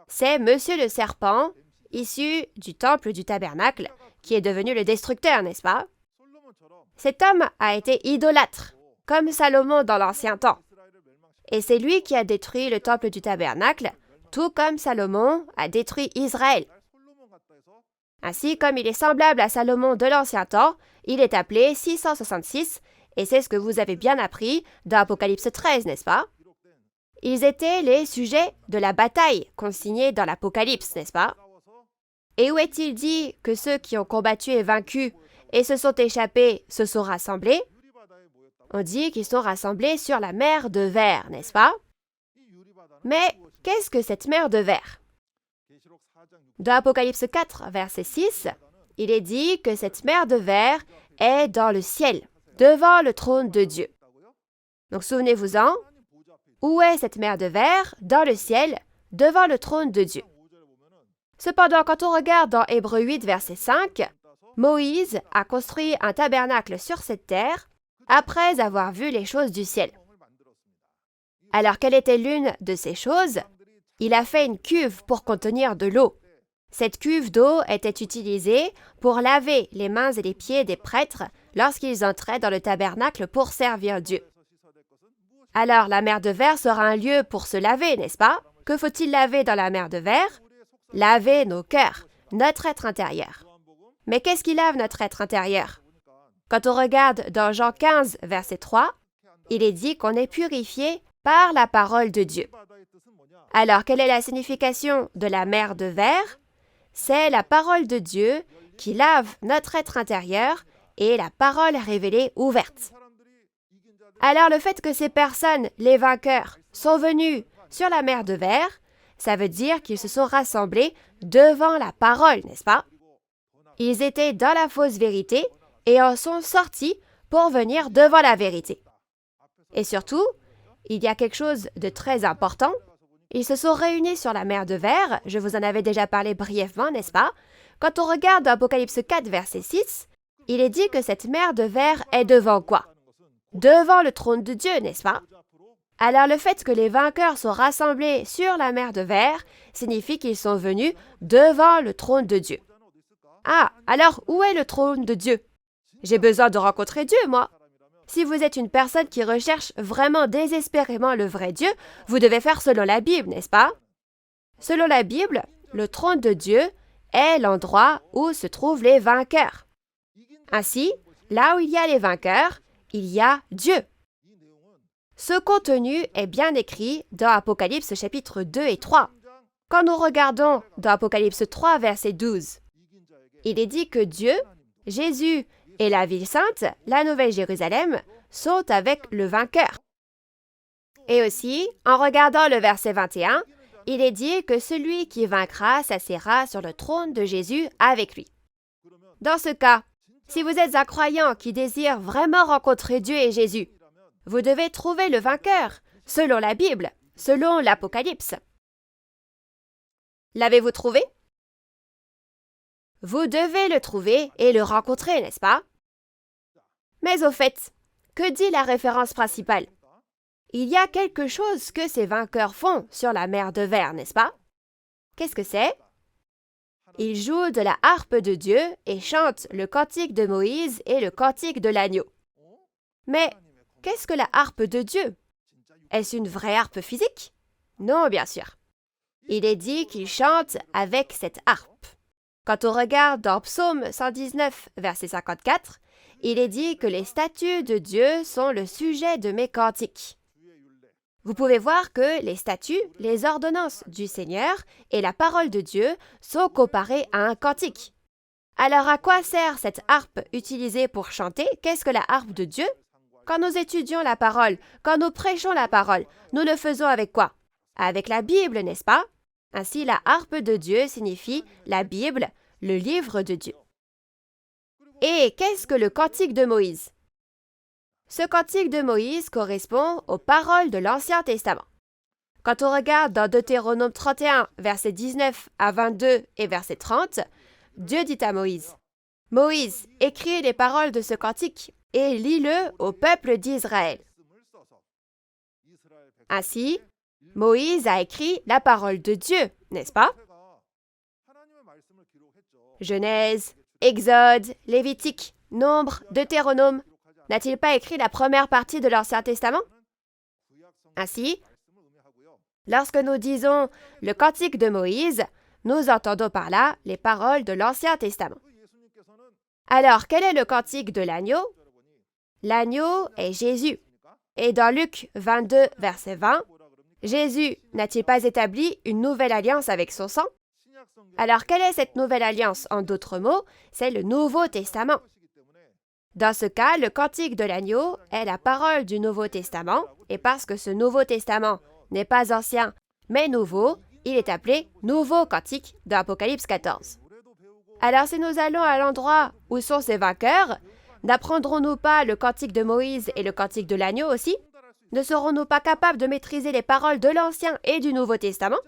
A: C'est Monsieur le Serpent, issu du temple du tabernacle, qui est devenu le destructeur, n'est-ce pas? Cet homme a été idolâtre, comme Salomon dans l'ancien temps. Et c'est lui qui a détruit le temple du tabernacle, tout comme Salomon a détruit Israël. Ainsi, comme il est semblable à Salomon de l'ancien temps, il est appelé 666, et c'est ce que vous avez bien appris dans Apocalypse 13, n'est-ce pas? Ils étaient les sujets de la bataille consignés dans l'Apocalypse, n'est-ce pas? Et où est-il dit que ceux qui ont combattu et vaincu et se sont échappés se sont rassemblés? On dit qu'ils sont rassemblés sur la mer de verre, n'est-ce pas? Mais qu'est-ce que cette mer de verre? Dans Apocalypse 4, verset 6, il est dit que cette mer de verre est dans le ciel, devant le trône de Dieu. Donc souvenez-vous-en, où est cette mer de verre? Dans le ciel, devant le trône de Dieu. Cependant, quand on regarde dans Hébreux 8, verset 5, Moïse a construit un tabernacle sur cette terre après avoir vu les choses du ciel. Alors, quelle était l'une de ces choses? Il a fait une cuve pour contenir de l'eau. Cette cuve d'eau était utilisée pour laver les mains et les pieds des prêtres lorsqu'ils entraient dans le tabernacle pour servir Dieu. Alors, la mer de verre sera un lieu pour se laver, n'est-ce pas? Que faut-il laver dans la mer de verre? Laver nos cœurs, notre être intérieur. Mais qu'est-ce qui lave notre être intérieur? Quand on regarde dans Jean 15, verset 3, il est dit qu'on est purifié par la parole de Dieu. Alors, quelle est la signification de la mer de verre? C'est la parole de Dieu qui lave notre être intérieur et la parole révélée ouverte. Alors, le fait que ces personnes, les vainqueurs, sont venus sur la mer de verre, ça veut dire qu'ils se sont rassemblés devant la parole, n'est-ce pas? Ils étaient dans la fausse vérité et en sont sortis pour venir devant la vérité. Et surtout, il y a quelque chose de très important. Ils se sont réunis sur la mer de verre, je vous en avais déjà parlé brièvement, n'est-ce pas? Quand on regarde Apocalypse 4, verset 6, il est dit que cette mer de verre est devant quoi? Devant le trône de Dieu, n'est-ce pas? Alors le fait que les vainqueurs sont rassemblés sur la mer de verre signifie qu'ils sont venus devant le trône de Dieu. Ah, alors où est le trône de Dieu? J'ai besoin de rencontrer Dieu, moi. Si vous êtes une personne qui recherche vraiment désespérément le vrai Dieu, vous devez faire selon la Bible, n'est-ce pas? Selon la Bible, le trône de Dieu est l'endroit où se trouvent les vainqueurs. Ainsi, Là où il y a les vainqueurs, il y a Dieu. Ce contenu est bien écrit dans Apocalypse chapitre 2 et 3. Quand nous regardons dans Apocalypse 3, verset 12, il est dit que Dieu, Jésus et la ville sainte, la Nouvelle Jérusalem, sont avec le vainqueur. Et aussi, en regardant le verset 21, il est dit que celui qui vaincra s'assiera sur le trône de Jésus avec lui. Dans ce cas, si vous êtes un croyant qui désire vraiment rencontrer Dieu et Jésus, vous devez trouver le vainqueur, selon la Bible, selon l'Apocalypse. L'avez-vous trouvé? Vous devez le trouver et le rencontrer, n'est-ce pas? Mais au fait, que dit la référence principale? Il y a quelque chose que ces vainqueurs font sur la mer de verre, n'est-ce pas? Qu'est-ce que c'est? Ils jouent de la harpe de Dieu et chantent le cantique de Moïse et le cantique de l'agneau. Mais qu'est-ce que la harpe de Dieu? Est-ce une vraie harpe physique? Non, bien sûr. Il est dit qu'ils chantent avec cette harpe. Quand on regarde dans Psaume 119, verset 54, il est dit que les statuts de Dieu sont le sujet de mes cantiques. Vous pouvez voir que les statuts, les ordonnances du Seigneur et la parole de Dieu sont comparés à un cantique. Alors à quoi sert cette harpe utilisée pour chanter? Qu'est-ce que la harpe de Dieu? Quand nous étudions la parole, quand nous prêchons la parole, nous le faisons avec quoi? Avec la Bible, n'est-ce pas? Ainsi, la harpe de Dieu signifie la Bible, le livre de Dieu. Et qu'est-ce que le cantique de Moïse? Ce cantique de Moïse correspond aux paroles de l'Ancien Testament. Quand on regarde dans Deutéronome 31, versets 19 à 22 et verset 30, Dieu dit à Moïse, « Moïse, écris les paroles de ce cantique et lis-le au peuple d'Israël. » Ainsi, Moïse a écrit la parole de Dieu, n'est-ce pas? Genèse, Exode, Lévitique, Nombre, Deutéronome, n'a-t-il pas écrit la première partie de l'Ancien Testament? Ainsi, lorsque nous disons le cantique de Moïse, nous entendons par là les paroles de l'Ancien Testament. Alors, quel est le cantique de l'agneau? L'agneau est Jésus. Et dans Luc 22, verset 20, Jésus n'a-t-il pas établi une nouvelle alliance avec son sang? Alors, quelle est cette nouvelle alliance? En d'autres mots, c'est le Nouveau Testament. Dans ce cas, le cantique de l'agneau est la parole du Nouveau Testament, et parce que ce Nouveau Testament n'est pas ancien, mais nouveau, il est appelé Nouveau Cantique dans Apocalypse 14. Alors si nous allons à l'endroit où sont ces vainqueurs, n'apprendrons-nous pas le cantique de Moïse et le cantique de l'agneau aussi? Ne serons-nous pas capables de maîtriser les paroles de l'Ancien et du Nouveau Testament?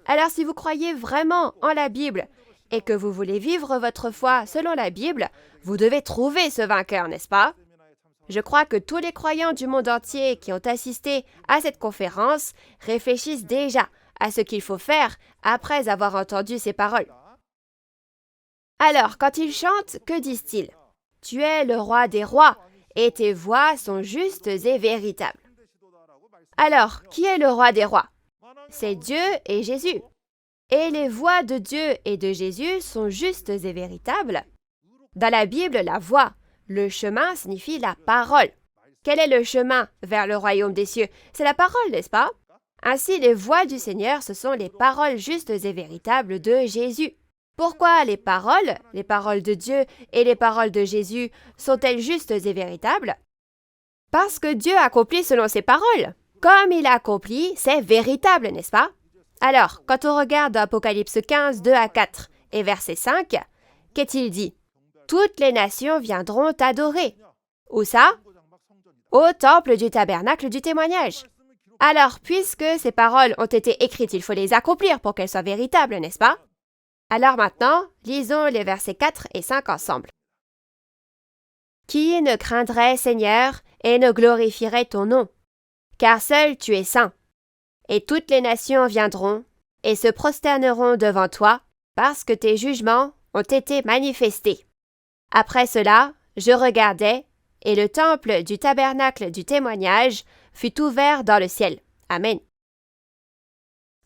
A: Alors si vous croyez vraiment en la Bible et que vous voulez vivre votre foi selon la Bible, vous devez trouver ce vainqueur, n'est-ce pas? Je crois que tous les croyants du monde entier qui ont assisté à cette conférence réfléchissent déjà à ce qu'il faut faire après avoir entendu ces paroles. Alors, quand ils chantent, que disent-ils? « Tu es le roi des rois, et tes voix sont justes et véritables. » Alors, qui est le roi des rois? C'est Dieu et Jésus. Et les voix de Dieu et de Jésus sont justes et véritables. Dans la Bible, la voie, le chemin signifie la parole. Quel est le chemin vers le royaume des cieux? C'est la parole, n'est-ce pas? Ainsi, les voix du Seigneur, ce sont les paroles justes et véritables de Jésus. Pourquoi les paroles de Dieu et les paroles de Jésus, sont-elles justes et véritables? Parce que Dieu accomplit selon ses paroles. Comme il accomplit, c'est véritable, n'est-ce pas? Alors, quand on regarde Apocalypse 15, 2 à 4 et verset 5, qu'est-il dit? Toutes les nations viendront t'adorer. Où ça? Au temple du tabernacle du témoignage. Alors, puisque ces paroles ont été écrites, il faut les accomplir pour qu'elles soient véritables, n'est-ce pas? Alors maintenant, lisons les versets 4 et 5 ensemble. Qui ne craindrait, Seigneur, et ne glorifierait ton nom? Car seul tu es saint. Et toutes les nations viendront et se prosterneront devant toi, parce que tes jugements ont été manifestés. Après cela, je regardai, et le temple du tabernacle du témoignage fut ouvert dans le ciel. Amen.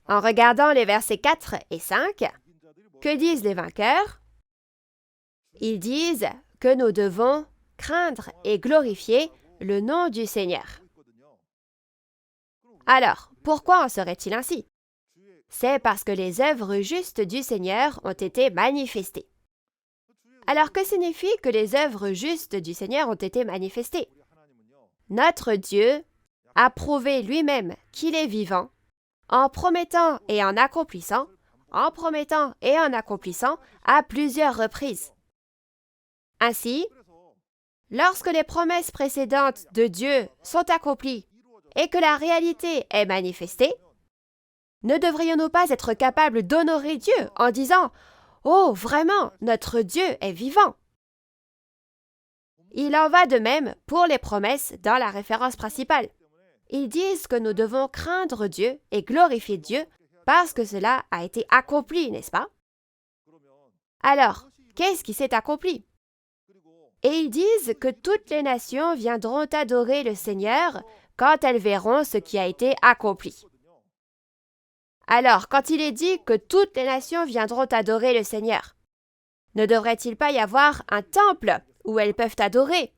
A: En regardant les versets 4 et 5, que disent les vainqueurs? Ils disent que nous devons craindre et glorifier le nom du Seigneur. Alors, pourquoi en serait-il ainsi? C'est parce que les œuvres justes du Seigneur ont été manifestées. Alors, que signifie que les œuvres justes du Seigneur ont été manifestées? Notre Dieu a prouvé lui-même qu'il est vivant en promettant et en accomplissant, à plusieurs reprises. Ainsi, lorsque les promesses précédentes de Dieu sont accomplies et que la réalité est manifestée, ne devrions-nous pas être capables d'honorer Dieu en disant « Oh, vraiment, notre Dieu est vivant !» Il en va de même pour les promesses dans la référence principale. Ils disent que nous devons craindre Dieu et glorifier Dieu parce que cela a été accompli, n'est-ce pas? Alors, qu'est-ce qui s'est accompli? Et ils disent que toutes les nations viendront adorer le Seigneur quand elles verront ce qui a été accompli. Alors, quand il est dit que toutes les nations viendront adorer le Seigneur, ne devrait-il pas y avoir un temple où elles peuvent adorer?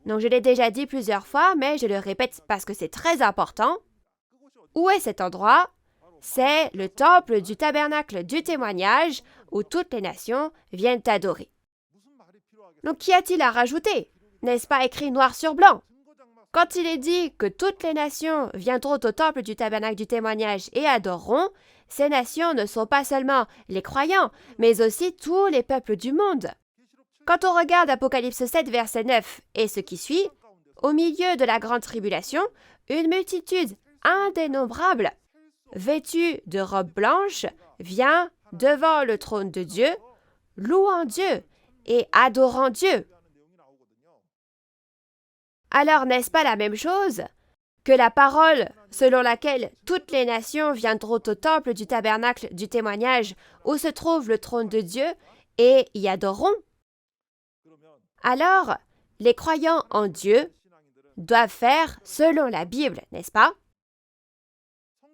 A: Donc, je l'ai déjà dit plusieurs fois, mais je le répète parce que c'est très important. Où est cet endroit? C'est le temple du tabernacle du témoignage où toutes les nations viennent adorer. Donc, qu'y a-t-il à rajouter? N'est-ce pas écrit noir sur blanc? Quand il est dit que toutes les nations viendront au temple du tabernacle du témoignage et adoreront, ces nations ne sont pas seulement les croyants, mais aussi tous les peuples du monde. Quand on regarde Apocalypse 7, verset 9 et ce qui suit, au milieu de la grande tribulation, une multitude indénombrable, vêtue de robes blanches, vient devant le trône de Dieu, louant Dieu et adorant Dieu. Alors n'est-ce pas la même chose que la parole selon laquelle toutes les nations viendront au temple du tabernacle du témoignage où se trouve le trône de Dieu et y adoreront? Alors, les croyants en Dieu doivent faire selon la Bible, n'est-ce pas?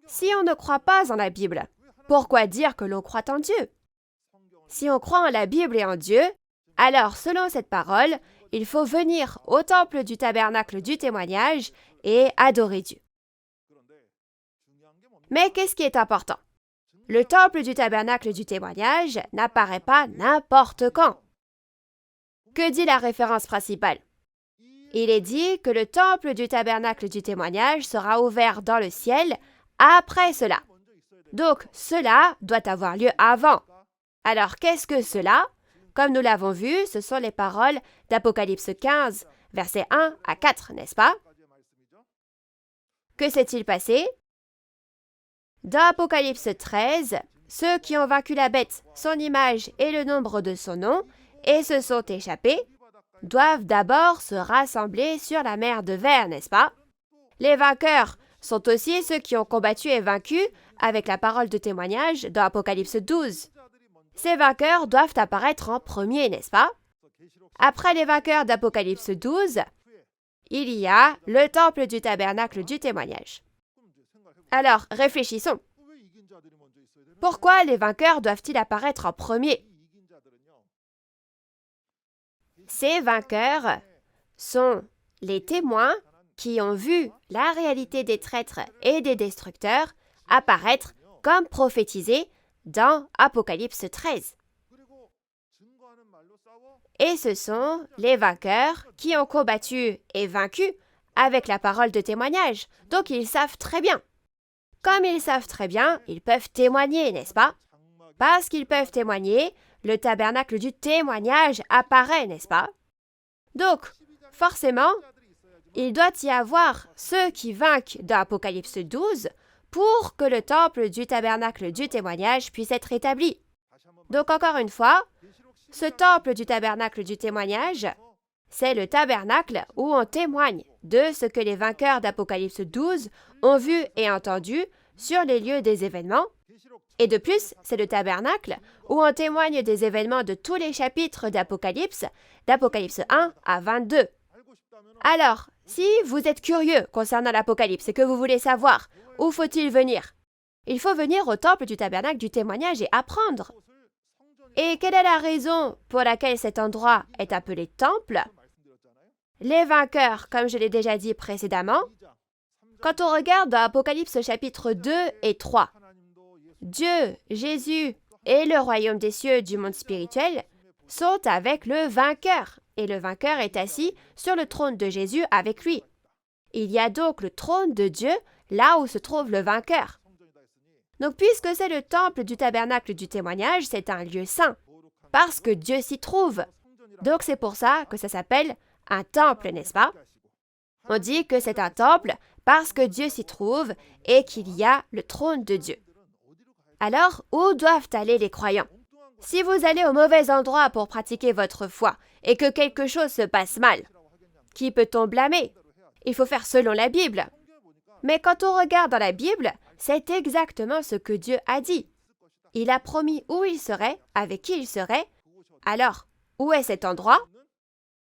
A: Si on ne croit pas en la Bible, pourquoi dire que l'on croit en Dieu? Si on croit en la Bible et en Dieu, alors selon cette parole, il faut venir au temple du tabernacle du témoignage et adorer Dieu. Mais qu'est-ce qui est important? Le temple du tabernacle du témoignage n'apparaît pas n'importe quand. Que dit la référence principale? Il est dit que le temple du tabernacle du témoignage sera ouvert dans le ciel après cela. Donc, cela doit avoir lieu avant. Alors, qu'est-ce que cela? Comme nous l'avons vu, ce sont les paroles d'Apocalypse 15, versets 1 à 4, n'est-ce pas? Que s'est-il passé? Dans Apocalypse 13, ceux qui ont vaincu la bête, son image et le nombre de son nom, et se sont échappés, doivent d'abord se rassembler sur la mer de verre, n'est-ce pas? Les vainqueurs sont aussi ceux qui ont combattu et vaincu avec la parole de témoignage dans Apocalypse 12. Ces vainqueurs doivent apparaître en premier, n'est-ce pas? Après les vainqueurs d'Apocalypse 12, il y a le temple du tabernacle du témoignage. Alors, réfléchissons. Pourquoi les vainqueurs doivent-ils apparaître en premier? Ces vainqueurs sont les témoins qui ont vu la réalité des traîtres et des destructeurs apparaître comme prophétisé dans Apocalypse 13. Et ce sont les vainqueurs qui ont combattu et vaincu avec la parole de témoignage. Donc ils savent très bien. Comme ils savent très bien, ils peuvent témoigner, n'est-ce pas? Parce qu'ils peuvent témoigner, le tabernacle du témoignage apparaît, n'est-ce pas? Donc, forcément, il doit y avoir ceux qui vainquent dans Apocalypse 12 pour que le temple du tabernacle du témoignage puisse être établi. Donc, encore une fois, ce temple du tabernacle du témoignage, c'est le tabernacle où on témoigne de ce que les vainqueurs d'Apocalypse 12 ont vu et entendu sur les lieux des événements. Et de plus, c'est le tabernacle où on témoigne des événements de tous les chapitres d'Apocalypse 1 à 22. Alors, si vous êtes curieux concernant l'Apocalypse et que vous voulez savoir où faut-il venir, il faut venir au temple du tabernacle du témoignage et apprendre. Et quelle est la raison pour laquelle cet endroit est appelé temple? Les vainqueurs, comme je l'ai déjà dit précédemment, quand on regarde dans Apocalypse chapitre 2 et 3, Dieu, Jésus et le royaume des cieux du monde spirituel sont avec le vainqueur, et le vainqueur est assis sur le trône de Jésus avec lui. Il y a donc le trône de Dieu là où se trouve le vainqueur. Donc, puisque c'est le temple du tabernacle du témoignage, c'est un lieu saint, parce que Dieu s'y trouve. Donc, c'est pour ça que ça s'appelle un temple, n'est-ce pas? On dit que c'est un temple parce que Dieu s'y trouve et qu'il y a le trône de Dieu. Alors, où doivent aller les croyants? Si vous allez au mauvais endroit pour pratiquer votre foi et que quelque chose se passe mal, qui peut-on blâmer? Il faut faire selon la Bible. Mais quand on regarde dans la Bible, c'est exactement ce que Dieu a dit. Il a promis où il serait, avec qui il serait. Alors, où est cet endroit?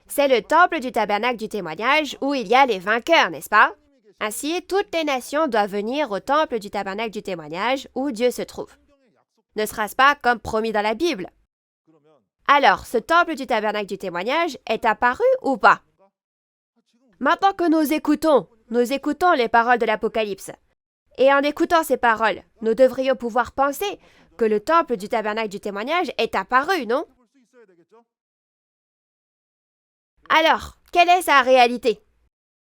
A: C'est le temple du tabernacle du témoignage où il y a les vainqueurs, n'est-ce pas? Ainsi, toutes les nations doivent venir au temple du tabernacle du témoignage où Dieu se trouve. Ne sera-ce pas comme promis dans la Bible? Alors, ce temple du tabernacle du témoignage est apparu ou pas? Maintenant que nous écoutons les paroles de l'Apocalypse. Et en écoutant ces paroles, nous devrions pouvoir penser que le temple du tabernacle du témoignage est apparu, non? Alors, quelle est sa réalité?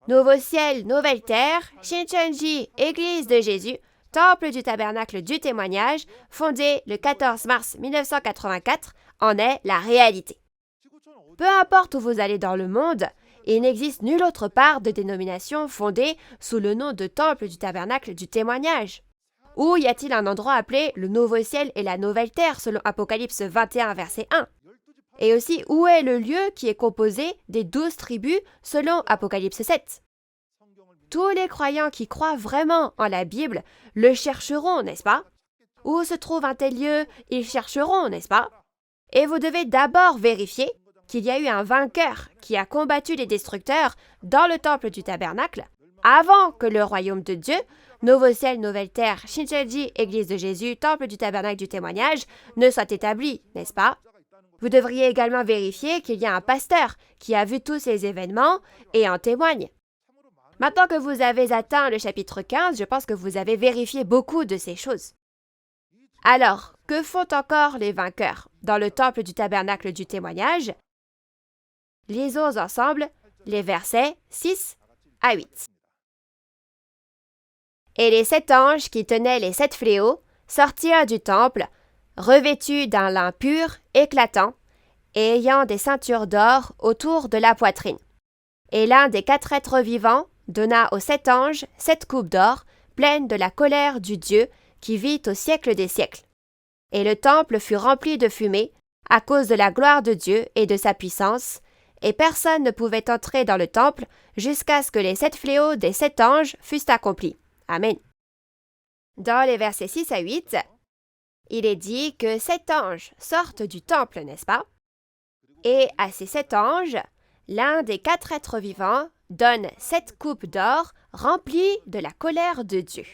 A: Nouveau ciel, nouvelle terre, Shincheonji, Église de Jésus, temple du tabernacle du témoignage, fondé le 14 mars 1984, en est la réalité. Peu importe où vous allez dans le monde, il n'existe nulle autre part de dénomination fondée sous le nom de temple du tabernacle du témoignage. Où y a-t-il un endroit appelé le nouveau ciel et la nouvelle terre selon Apocalypse 21 verset 1? Et aussi, où est le lieu qui est composé des 12 tribus selon Apocalypse 7? Tous les croyants qui croient vraiment en la Bible le chercheront, n'est-ce pas? Où se trouve un tel lieu? Ils chercheront, n'est-ce pas? Et vous devez d'abord vérifier qu'il y a eu un vainqueur qui a combattu les destructeurs dans le temple du tabernacle avant que le royaume de Dieu, nouveau ciel, nouvelle terre, Shincheonji, Église de Jésus, temple du tabernacle du témoignage, ne soit établi, n'est-ce pas? Vous devriez également vérifier qu'il y a un pasteur qui a vu tous ces événements et en témoigne. Maintenant que vous avez atteint le chapitre 15, je pense que vous avez vérifié beaucoup de ces choses. Alors, que font encore les vainqueurs dans le temple du tabernacle du témoignage? Lisons ensemble les versets 6 à 8. Et les 7 anges qui tenaient les 7 fléaux sortirent du temple, revêtus d'un lin pur, éclatant, et ayant des ceintures d'or autour de la poitrine. Et l'un des 4 êtres vivants donna aux 7 anges 7 coupes d'or, pleines de la colère du Dieu qui vit au siècle des siècles. Et le temple fut rempli de fumée à cause de la gloire de Dieu et de sa puissance, et personne ne pouvait entrer dans le temple jusqu'à ce que les 7 fléaux des 7 anges fussent accomplis. Amen. Dans les versets 6 à 8, il est dit que 7 anges sortent du temple, n'est-ce pas? Et à ces 7 anges, l'un des 4 êtres vivants donne 7 coupes d'or remplies de la colère de Dieu.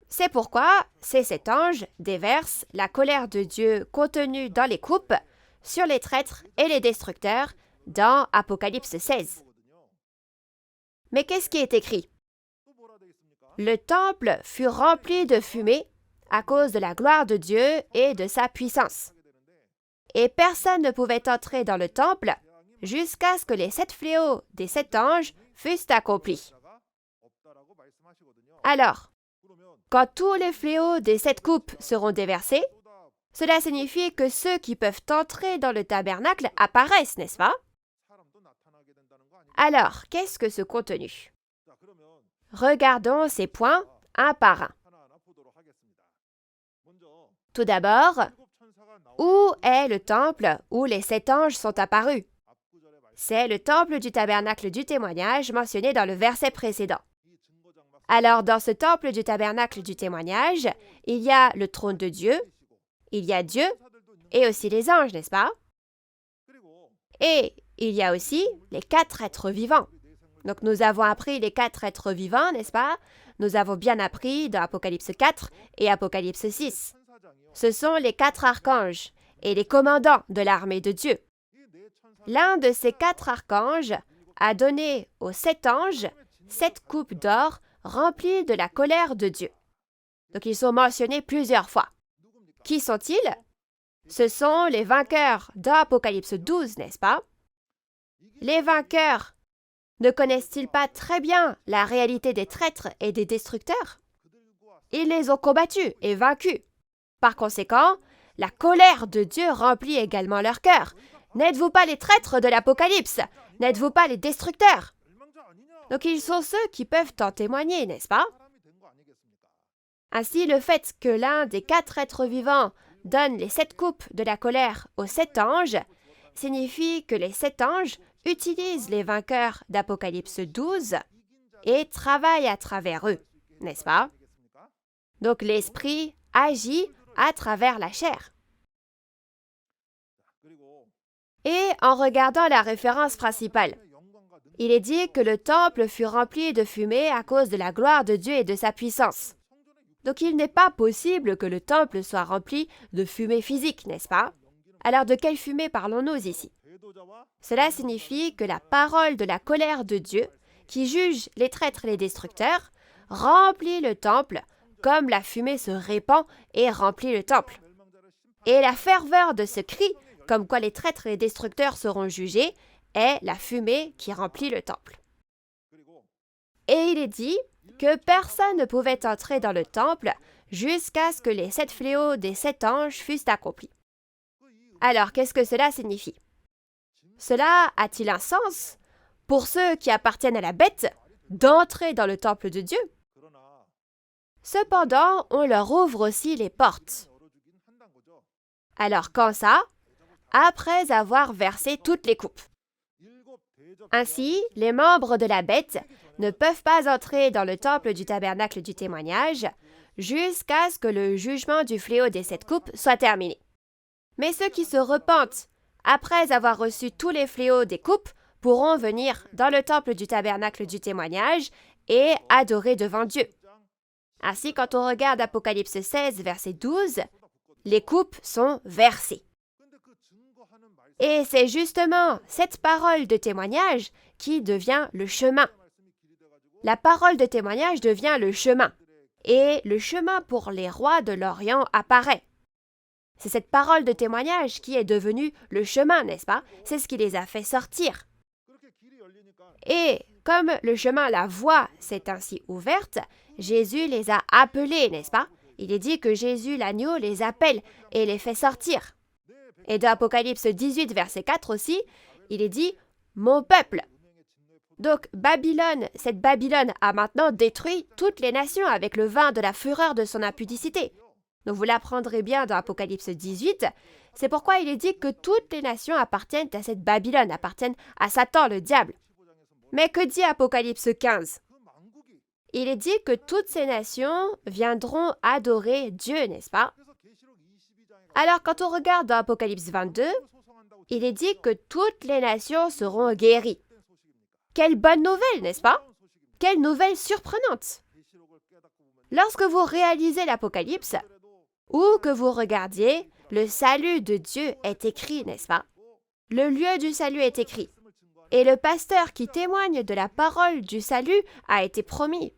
A: C'est pourquoi ces 7 anges déversent la colère de Dieu contenue dans les coupes sur les traîtres et les destructeurs dans Apocalypse 16. Mais qu'est-ce qui est écrit? Le temple fut rempli de fumée à cause de la gloire de Dieu et de sa puissance. Et personne ne pouvait entrer dans le temple jusqu'à ce que les 7 fléaux des 7 anges fussent accomplis. Alors, quand tous les fléaux des 7 coupes seront déversés, cela signifie que ceux qui peuvent entrer dans le tabernacle apparaissent, n'est-ce pas? Alors, qu'est-ce que ce contenu? Regardons ces points un par un. Tout d'abord, où est le temple où les 7 anges sont apparus? C'est le temple du tabernacle du témoignage mentionné dans le verset précédent. Alors, dans ce temple du tabernacle du témoignage, il y a le trône de Dieu, il y a Dieu et aussi les anges, n'est-ce pas? Et il y a aussi les 4 êtres vivants. Donc, nous avons appris les 4 êtres vivants, n'est-ce pas? Nous avons bien appris dans Apocalypse 4 et Apocalypse 6. Ce sont les 4 archanges et les commandants de l'armée de Dieu. L'un de ces 4 archanges a donné aux 7 anges 7 coupes d'or remplies de la colère de Dieu. Donc ils sont mentionnés plusieurs fois. Qui sont-ils? Ce sont les vainqueurs d'Apocalypse 12, n'est-ce pas? Les vainqueurs ne connaissent-ils pas très bien la réalité des traîtres et des destructeurs? Ils les ont combattus et vaincus. Par conséquent, la colère de Dieu remplit également leur cœur. N'êtes-vous pas les traîtres de l'Apocalypse? N'êtes-vous pas les destructeurs? Donc ils sont ceux qui peuvent en témoigner, n'est-ce pas? Ainsi, le fait que l'un des 4 êtres vivants donne les 7 coupes de la colère aux 7 anges signifie que les 7 anges utilisent les vainqueurs d'Apocalypse 12 et travaillent à travers eux, n'est-ce pas? Donc l'esprit agit à travers la chair. Et en regardant la référence principale, il est dit que le temple fut rempli de fumée à cause de la gloire de Dieu et de sa puissance. Donc il n'est pas possible que le temple soit rempli de fumée physique, n'est-ce pas? Alors de quelle fumée parlons-nous ici? Cela signifie que la parole de la colère de Dieu, qui juge les traîtres et les destructeurs, remplit le temple comme la fumée se répand et remplit le temple. Et la ferveur de ce cri, comme quoi les traîtres et les destructeurs seront jugés, est la fumée qui remplit le temple. Et il est dit que personne ne pouvait entrer dans le temple jusqu'à ce que les 7 fléaux des 7 anges fussent accomplis. Alors, qu'est-ce que cela signifie? Cela a-t-il un sens pour ceux qui appartiennent à la bête d'entrer dans le temple de Dieu? Cependant, on leur ouvre aussi les portes. Alors, quand ça? Après avoir versé toutes les coupes. Ainsi, les membres de la bête ne peuvent pas entrer dans le temple du tabernacle du témoignage jusqu'à ce que le jugement du fléau des 7 coupes soit terminé. Mais ceux qui se repentent après avoir reçu tous les fléaux des coupes pourront venir dans le temple du tabernacle du témoignage et adorer devant Dieu. Ainsi, quand on regarde Apocalypse 16, verset 12, les coupes sont versées. Et c'est justement cette parole de témoignage qui devient le chemin. La parole de témoignage devient le chemin. Et le chemin pour les rois de l'Orient apparaît. C'est cette parole de témoignage qui est devenue le chemin, n'est-ce pas? C'est ce qui les a fait sortir. Et comme le chemin, la voie s'est ainsi ouverte, Jésus les a appelés, n'est-ce pas? Il est dit que Jésus, l'agneau, les appelle et les fait sortir. Et dans Apocalypse 18, verset 4 aussi, il est dit « Mon peuple ». Donc Babylone, cette Babylone a maintenant détruit toutes les nations avec le vin de la fureur de son impudicité. Donc vous l'apprendrez bien dans Apocalypse 18, c'est pourquoi il est dit que toutes les nations appartiennent à cette Babylone, appartiennent à Satan, le diable. Mais que dit Apocalypse 15? Il est dit que toutes ces nations viendront adorer Dieu, n'est-ce pas? Alors, quand on regarde dans Apocalypse 22, il est dit que toutes les nations seront guéries. Quelle bonne nouvelle, n'est-ce pas? Quelle nouvelle surprenante! Lorsque vous réalisez l'Apocalypse, ou que vous regardiez, le salut de Dieu est écrit, n'est-ce pas? Le lieu du salut est écrit. Et le pasteur qui témoigne de la parole du salut a été promis.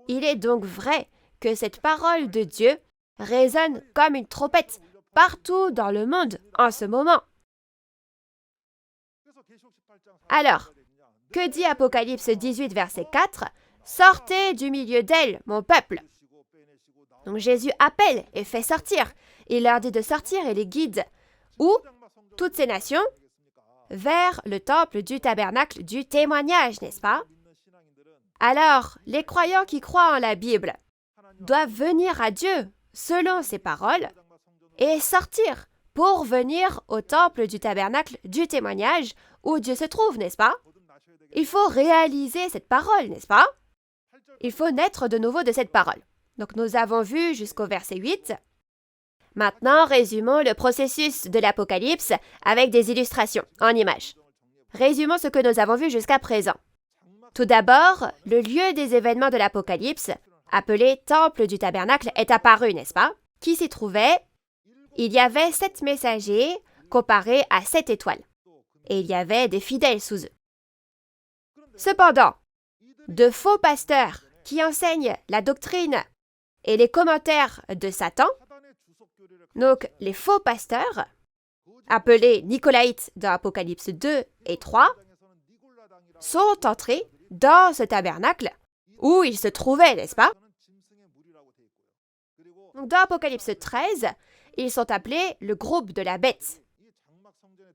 A: Il est donc vrai que cette parole de Dieu résonne comme une trompette partout dans le monde en ce moment. Alors, que dit Apocalypse 18, verset 4? « Sortez du milieu d'elle, mon peuple !» Donc Jésus appelle et fait sortir. Il leur dit de sortir et les guide. Où? Toutes ces nations? Vers le temple du tabernacle du témoignage, n'est-ce pas? Alors, les croyants qui croient en la Bible doivent venir à Dieu selon ses paroles et sortir pour venir au temple du tabernacle du témoignage où Dieu se trouve, n'est-ce pas? Il faut réaliser cette parole, n'est-ce pas? Il faut naître de nouveau de cette parole. Donc nous avons vu jusqu'au verset 8. Maintenant, résumons le processus de l'Apocalypse avec des illustrations en images. Résumons ce que nous avons vu jusqu'à présent. Tout d'abord, le lieu des événements de l'Apocalypse, appelé Temple du Tabernacle, est apparu, n'est-ce pas? Qui s'y trouvait? Il y avait 7 messagers comparés à 7 étoiles. et il y avait des fidèles sous eux. Cependant, de faux pasteurs qui enseignent la doctrine et les commentaires de Satan, donc les faux pasteurs, appelés Nicolaïtes dans Apocalypse 2 et 3, sont entrés dans ce tabernacle où il se trouvait, n'est-ce pas? Donc, dans Apocalypse 13, ils sont appelés le groupe de la bête.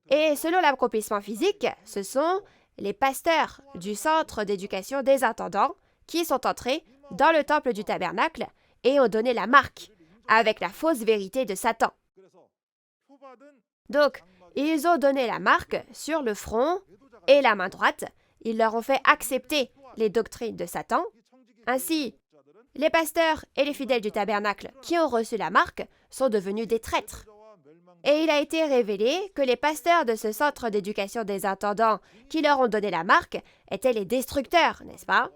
A: Et selon l'accomplissement physique, ce sont les pasteurs du centre d'éducation des intendants qui sont entrés dans le temple du tabernacle et ont donné la marque avec la fausse vérité de Satan. Donc, ils ont donné la marque sur le front et la main droite. Ils leur ont fait accepter les doctrines de Satan. Ainsi, les pasteurs et les fidèles du tabernacle qui ont reçu la marque sont devenus des traîtres. Et il a été révélé que les pasteurs de ce centre d'éducation des intendants qui leur ont donné la marque étaient les destructeurs, n'est-ce pas?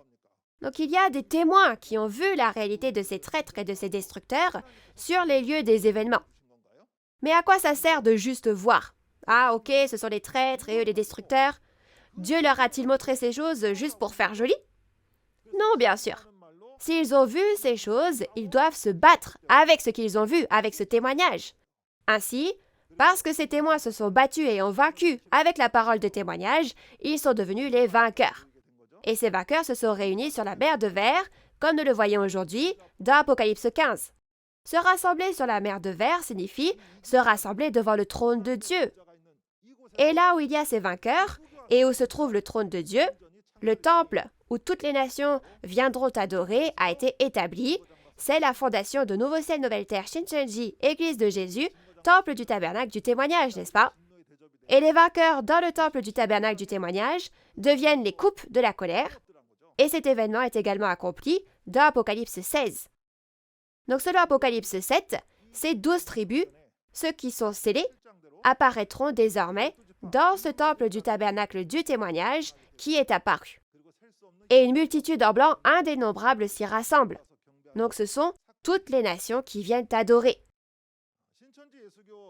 A: Donc il y a des témoins qui ont vu la réalité de ces traîtres et de ces destructeurs sur les lieux des événements. Mais à quoi ça sert de juste voir? Ah ok, ce sont les traîtres et eux les destructeurs. Dieu leur a-t-il montré ces choses juste pour faire joli? Non, bien sûr. S'ils ont vu ces choses, ils doivent se battre avec ce qu'ils ont vu, avec ce témoignage. Ainsi, parce que ces témoins se sont battus et ont vaincu avec la parole de témoignage, ils sont devenus les vainqueurs. Et ces vainqueurs se sont réunis sur la mer de verre, comme nous le voyons aujourd'hui dans Apocalypse 15. Se rassembler sur la mer de verre signifie se rassembler devant le trône de Dieu. Et là où il y a ces vainqueurs, et où se trouve le trône de Dieu, le temple où toutes les nations viendront adorer a été établi. C'est la fondation de Nouveau Ciel, Nouvelle Terre, Shincheonji, Église de Jésus, temple du tabernacle du témoignage, n'est-ce pas? Et les vainqueurs dans le temple du tabernacle du témoignage deviennent les coupes de la colère. Et cet événement est également accompli dans Apocalypse 16. Donc selon Apocalypse 7, ces 12 tribus, ceux qui sont scellés, apparaîtront désormais dans ce temple du tabernacle du témoignage qui est apparu. Et une multitude en blanc indénombrable s'y rassemble. Donc ce sont toutes les nations qui viennent adorer.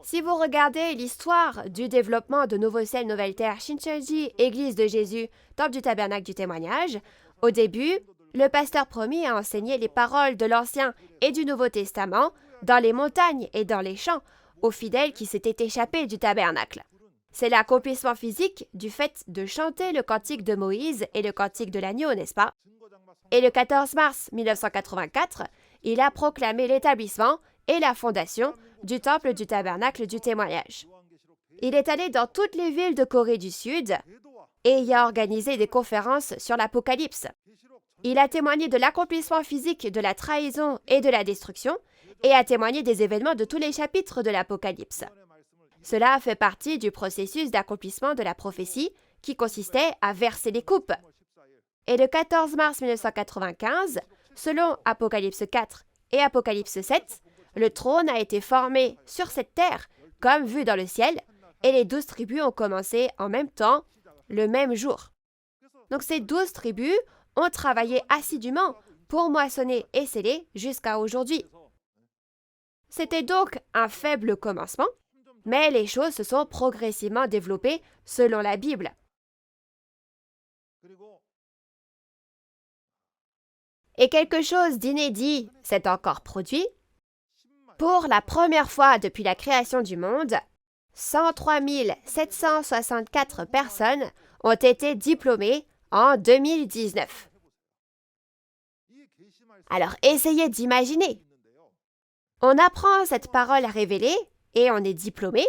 A: Si vous regardez l'histoire du développement de Nouveau Ciel, Nouvelle Terre, Shincheonji, Église de Jésus, Temple du Tabernacle du Témoignage, au début, le pasteur promis a enseigné les paroles de l'Ancien et du Nouveau Testament dans les montagnes et dans les champs aux fidèles qui s'étaient échappés du tabernacle. C'est l'accomplissement physique du fait de chanter le cantique de Moïse et le cantique de l'agneau, n'est-ce pas? Et le 14 mars 1984, il a proclamé l'établissement et la fondation du temple du tabernacle du témoignage. Il est allé dans toutes les villes de Corée du Sud et y a organisé des conférences sur l'Apocalypse. Il a témoigné de l'accomplissement physique de la trahison et de la destruction et a témoigné des événements de tous les chapitres de l'Apocalypse. Cela fait partie du processus d'accomplissement de la prophétie qui consistait à verser les coupes. Et le 14 mars 1995, selon Apocalypse 4 et Apocalypse 7, le trône a été formé sur cette terre, comme vu dans le ciel, et les 12 tribus ont commencé en même temps, le même jour. Donc ces 12 tribus ont travaillé assidûment pour moissonner et sceller jusqu'à aujourd'hui. C'était donc un faible commencement, mais les choses se sont progressivement développées selon la Bible. Et quelque chose d'inédit s'est encore produit. Pour la première fois depuis la création du monde, 103 764 personnes ont été diplômées en 2019. Alors essayez d'imaginer. On apprend cette parole révélée et on est diplômé.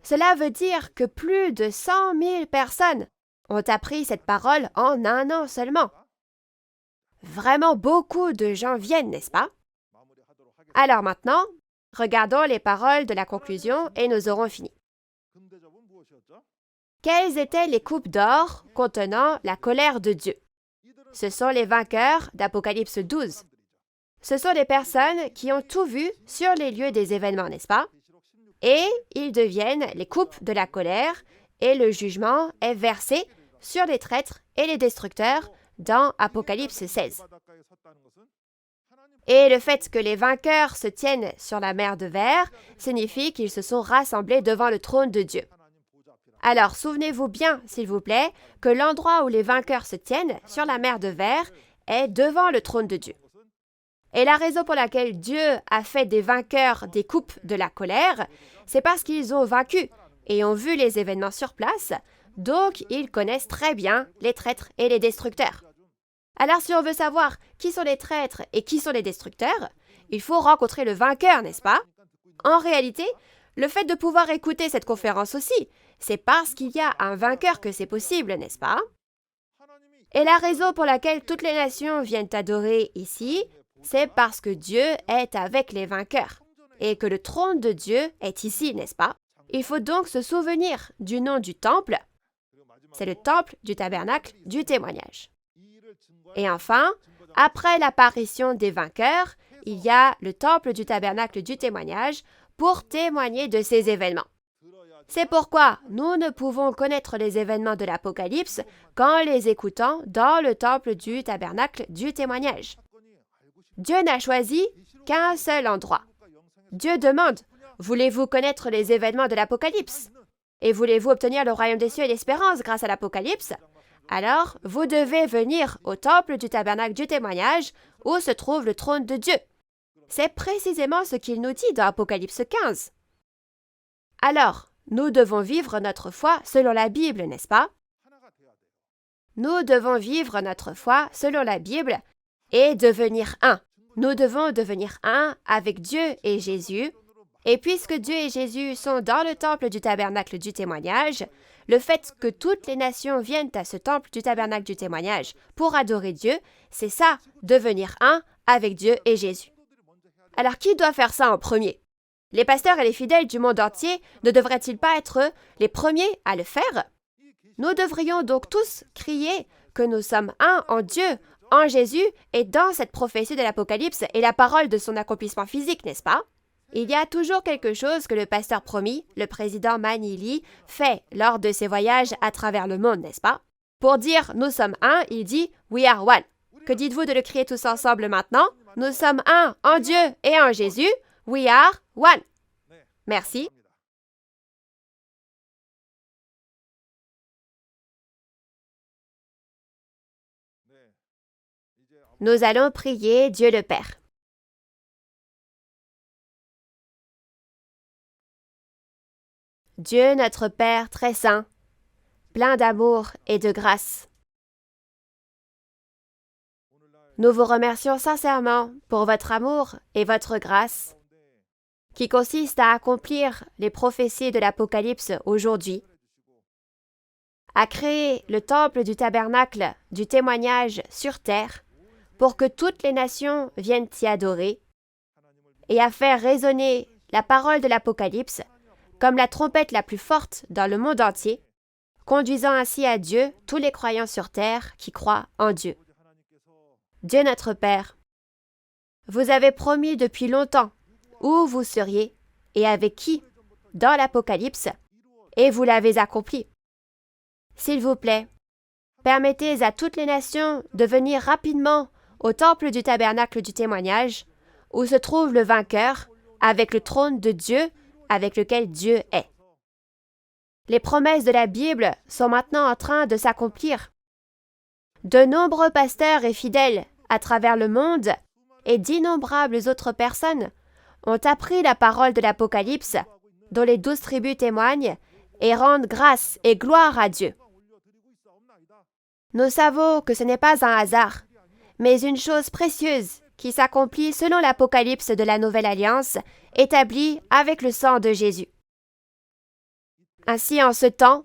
A: Cela veut dire que plus de 100 000 personnes ont appris cette parole en un an seulement. Vraiment beaucoup de gens viennent, n'est-ce pas? Alors maintenant, regardons les paroles de la conclusion et nous aurons fini. Quelles étaient les coupes d'or contenant la colère de Dieu? Ce sont les vainqueurs d'Apocalypse 12. Ce sont les personnes qui ont tout vu sur les lieux des événements, n'est-ce pas? Et ils deviennent les coupes de la colère et le jugement est versé sur les traîtres et les destructeurs dans Apocalypse 16. Et le fait que les vainqueurs se tiennent sur la mer de verre signifie qu'ils se sont rassemblés devant le trône de Dieu. Alors, souvenez-vous bien, s'il vous plaît, que l'endroit où les vainqueurs se tiennent, sur la mer de verre, est devant le trône de Dieu. Et la raison pour laquelle Dieu a fait des vainqueurs des coupes de la colère, c'est parce qu'ils ont vaincu et ont vu les événements sur place, donc ils connaissent très bien les traîtres et les destructeurs. Alors si on veut savoir qui sont les traîtres et qui sont les destructeurs, il faut rencontrer le vainqueur, n'est-ce pas? En réalité, le fait de pouvoir écouter cette conférence aussi, c'est parce qu'il y a un vainqueur que c'est possible, n'est-ce pas? Et la raison pour laquelle toutes les nations viennent adorer ici, c'est parce que Dieu est avec les vainqueurs et que le trône de Dieu est ici, n'est-ce pas? Il faut donc se souvenir du nom du temple. C'est le temple du tabernacle du témoignage. Et enfin, après l'apparition des vainqueurs, il y a le temple du tabernacle du témoignage pour témoigner de ces événements. C'est pourquoi nous ne pouvons connaître les événements de l'Apocalypse qu'en les écoutant dans le temple du tabernacle du témoignage. Dieu n'a choisi qu'un seul endroit. Dieu demande, voulez-vous connaître les événements de l'Apocalypse? Et voulez-vous obtenir le royaume des cieux et l'espérance grâce à l'Apocalypse? Alors, vous devez venir au temple du tabernacle du témoignage où se trouve le trône de Dieu. C'est précisément ce qu'il nous dit dans Apocalypse 15. Alors, nous devons vivre notre foi selon la Bible, n'est-ce pas? Nous devons vivre notre foi selon la Bible et devenir un. Nous devons devenir un avec Dieu et Jésus. Et puisque Dieu et Jésus sont dans le temple du tabernacle du témoignage, le fait que toutes les nations viennent à ce temple du tabernacle du témoignage pour adorer Dieu, c'est ça, devenir un avec Dieu et Jésus. Alors qui doit faire ça en premier? Les pasteurs et les fidèles du monde entier ne devraient-ils pas être les premiers à le faire? Nous devrions donc tous crier que nous sommes un en Dieu, en Jésus et dans cette prophétie de l'Apocalypse et la parole de son accomplissement physique, n'est-ce pas? Il y a toujours quelque chose que le pasteur promis, le président Manili, fait lors de ses voyages à travers le monde, n'est-ce pas? Pour dire « nous sommes un », il dit « we are one ». Que dites-vous de le crier tous ensemble maintenant? Nous sommes un en Dieu et en Jésus, we are one. Merci. Nous allons prier Dieu le Père. Dieu notre Père très saint, plein d'amour et de grâce. Nous vous remercions sincèrement pour votre amour et votre grâce qui consiste à accomplir les prophéties de l'Apocalypse aujourd'hui, à créer le temple du tabernacle du témoignage sur terre pour que toutes les nations viennent y adorer et à faire résonner la parole de l'Apocalypse comme la trompette la plus forte dans le monde entier, conduisant ainsi à Dieu tous les croyants sur terre qui croient en Dieu. Dieu notre Père, vous avez promis depuis longtemps où vous seriez et avec qui dans l'Apocalypse, et vous l'avez accompli. S'il vous plaît, permettez à toutes les nations de venir rapidement au temple du tabernacle du témoignage, où se trouve le vainqueur, avec le trône de Dieu, avec lequel Dieu est. Les promesses de la Bible sont maintenant en train de s'accomplir. De nombreux pasteurs et fidèles à travers le monde et d'innombrables autres personnes ont appris la parole de l'Apocalypse, dont les 12 tribus témoignent, et rendent grâce et gloire à Dieu. Nous savons que ce n'est pas un hasard, mais une chose précieuse qui s'accomplit selon l'Apocalypse de la Nouvelle Alliance, établie avec le sang de Jésus. Ainsi, en ce temps,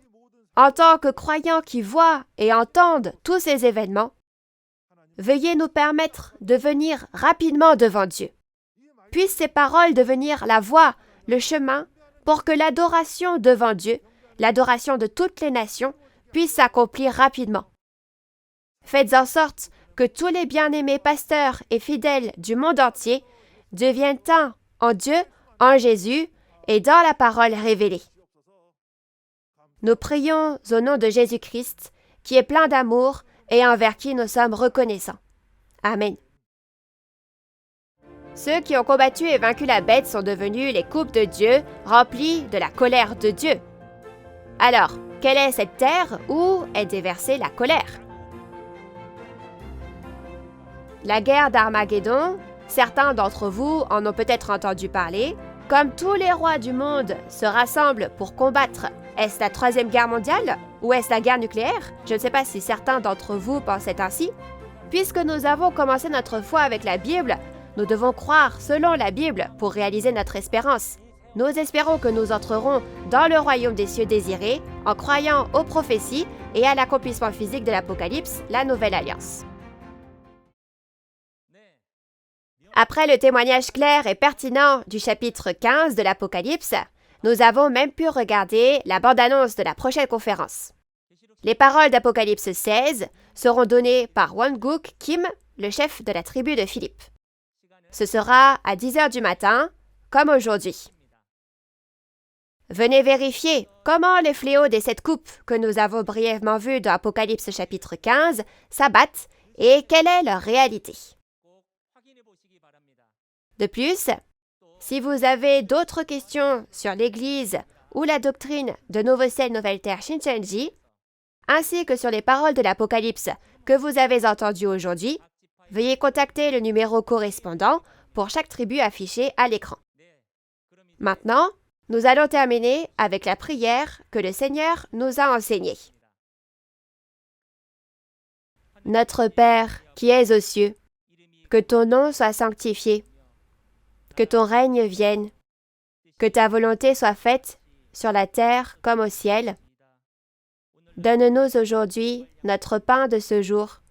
A: en tant que croyants qui voient et entendent tous ces événements, veuillez nous permettre de venir rapidement devant Dieu. Puissent ces paroles devenir la voie, le chemin, pour que l'adoration devant Dieu, l'adoration de toutes les nations, puisse s'accomplir rapidement. Faites en sorte que tous les bien-aimés pasteurs et fidèles du monde entier deviennent un en Dieu, en Jésus et dans la parole révélée. Nous prions au nom de Jésus-Christ, qui est plein d'amour et envers qui nous sommes reconnaissants. Amen. Ceux qui ont combattu et vaincu la bête sont devenus les coupes de Dieu, remplies de la colère de Dieu. Alors, Quelle est cette terre où est déversée la colère? La guerre d'Armageddon, certains d'entre vous en ont peut-être entendu parler. Comme tous les rois du monde se rassemblent pour combattre, est-ce la Troisième Guerre mondiale ou est-ce la guerre nucléaire? Je ne sais pas si certains d'entre vous pensaient ainsi. Puisque nous avons commencé notre foi avec la Bible, nous devons croire selon la Bible pour réaliser notre espérance. Nous espérons que nous entrerons dans le royaume des cieux désirés en croyant aux prophéties et à l'accomplissement physique de l'Apocalypse, la Nouvelle Alliance. Après le témoignage clair et pertinent du chapitre 15 de l'Apocalypse, nous avons même pu regarder la bande-annonce de la prochaine conférence. Les paroles d'Apocalypse 16 seront données par Won-Guk Kim, le chef de la tribu de Philippe. Ce sera à 10 h du matin, comme aujourd'hui. Venez vérifier comment les fléaux des 7 coupes que nous avons brièvement vus dans Apocalypse chapitre 15 s'abattent et quelle est leur réalité. De plus, si vous avez d'autres questions sur l'Église ou la doctrine de Nouveau Ciel, Nouvelle Terre Shincheonji, ainsi que sur les paroles de l'Apocalypse que vous avez entendues aujourd'hui, veuillez contacter le numéro correspondant pour chaque tribu affichée à l'écran. Maintenant, nous allons terminer avec la prière que le Seigneur nous a enseignée. Notre Père qui es aux cieux, que ton nom soit sanctifié, que ton règne vienne, que ta volonté soit faite sur la terre comme au ciel. Donne-nous aujourd'hui notre pain de ce jour.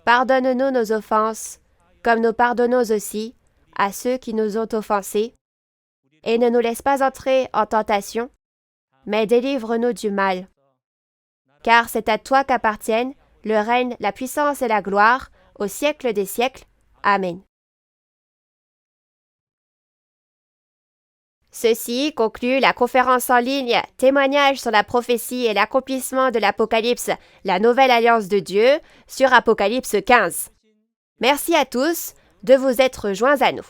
A: Pardonne-nous nos offenses, comme nous pardonnons aussi à ceux qui nous ont offensés. Et ne nous laisse pas entrer en tentation, mais délivre-nous du mal. Car c'est à toi qu'appartiennent le règne, la puissance et la gloire, au siècle des siècles. Amen. Ceci conclut la conférence en ligne « Témoignage sur la prophétie et l'accomplissement de l'Apocalypse, la nouvelle alliance de Dieu » sur Apocalypse 15. Merci à tous de vous être joints à nous.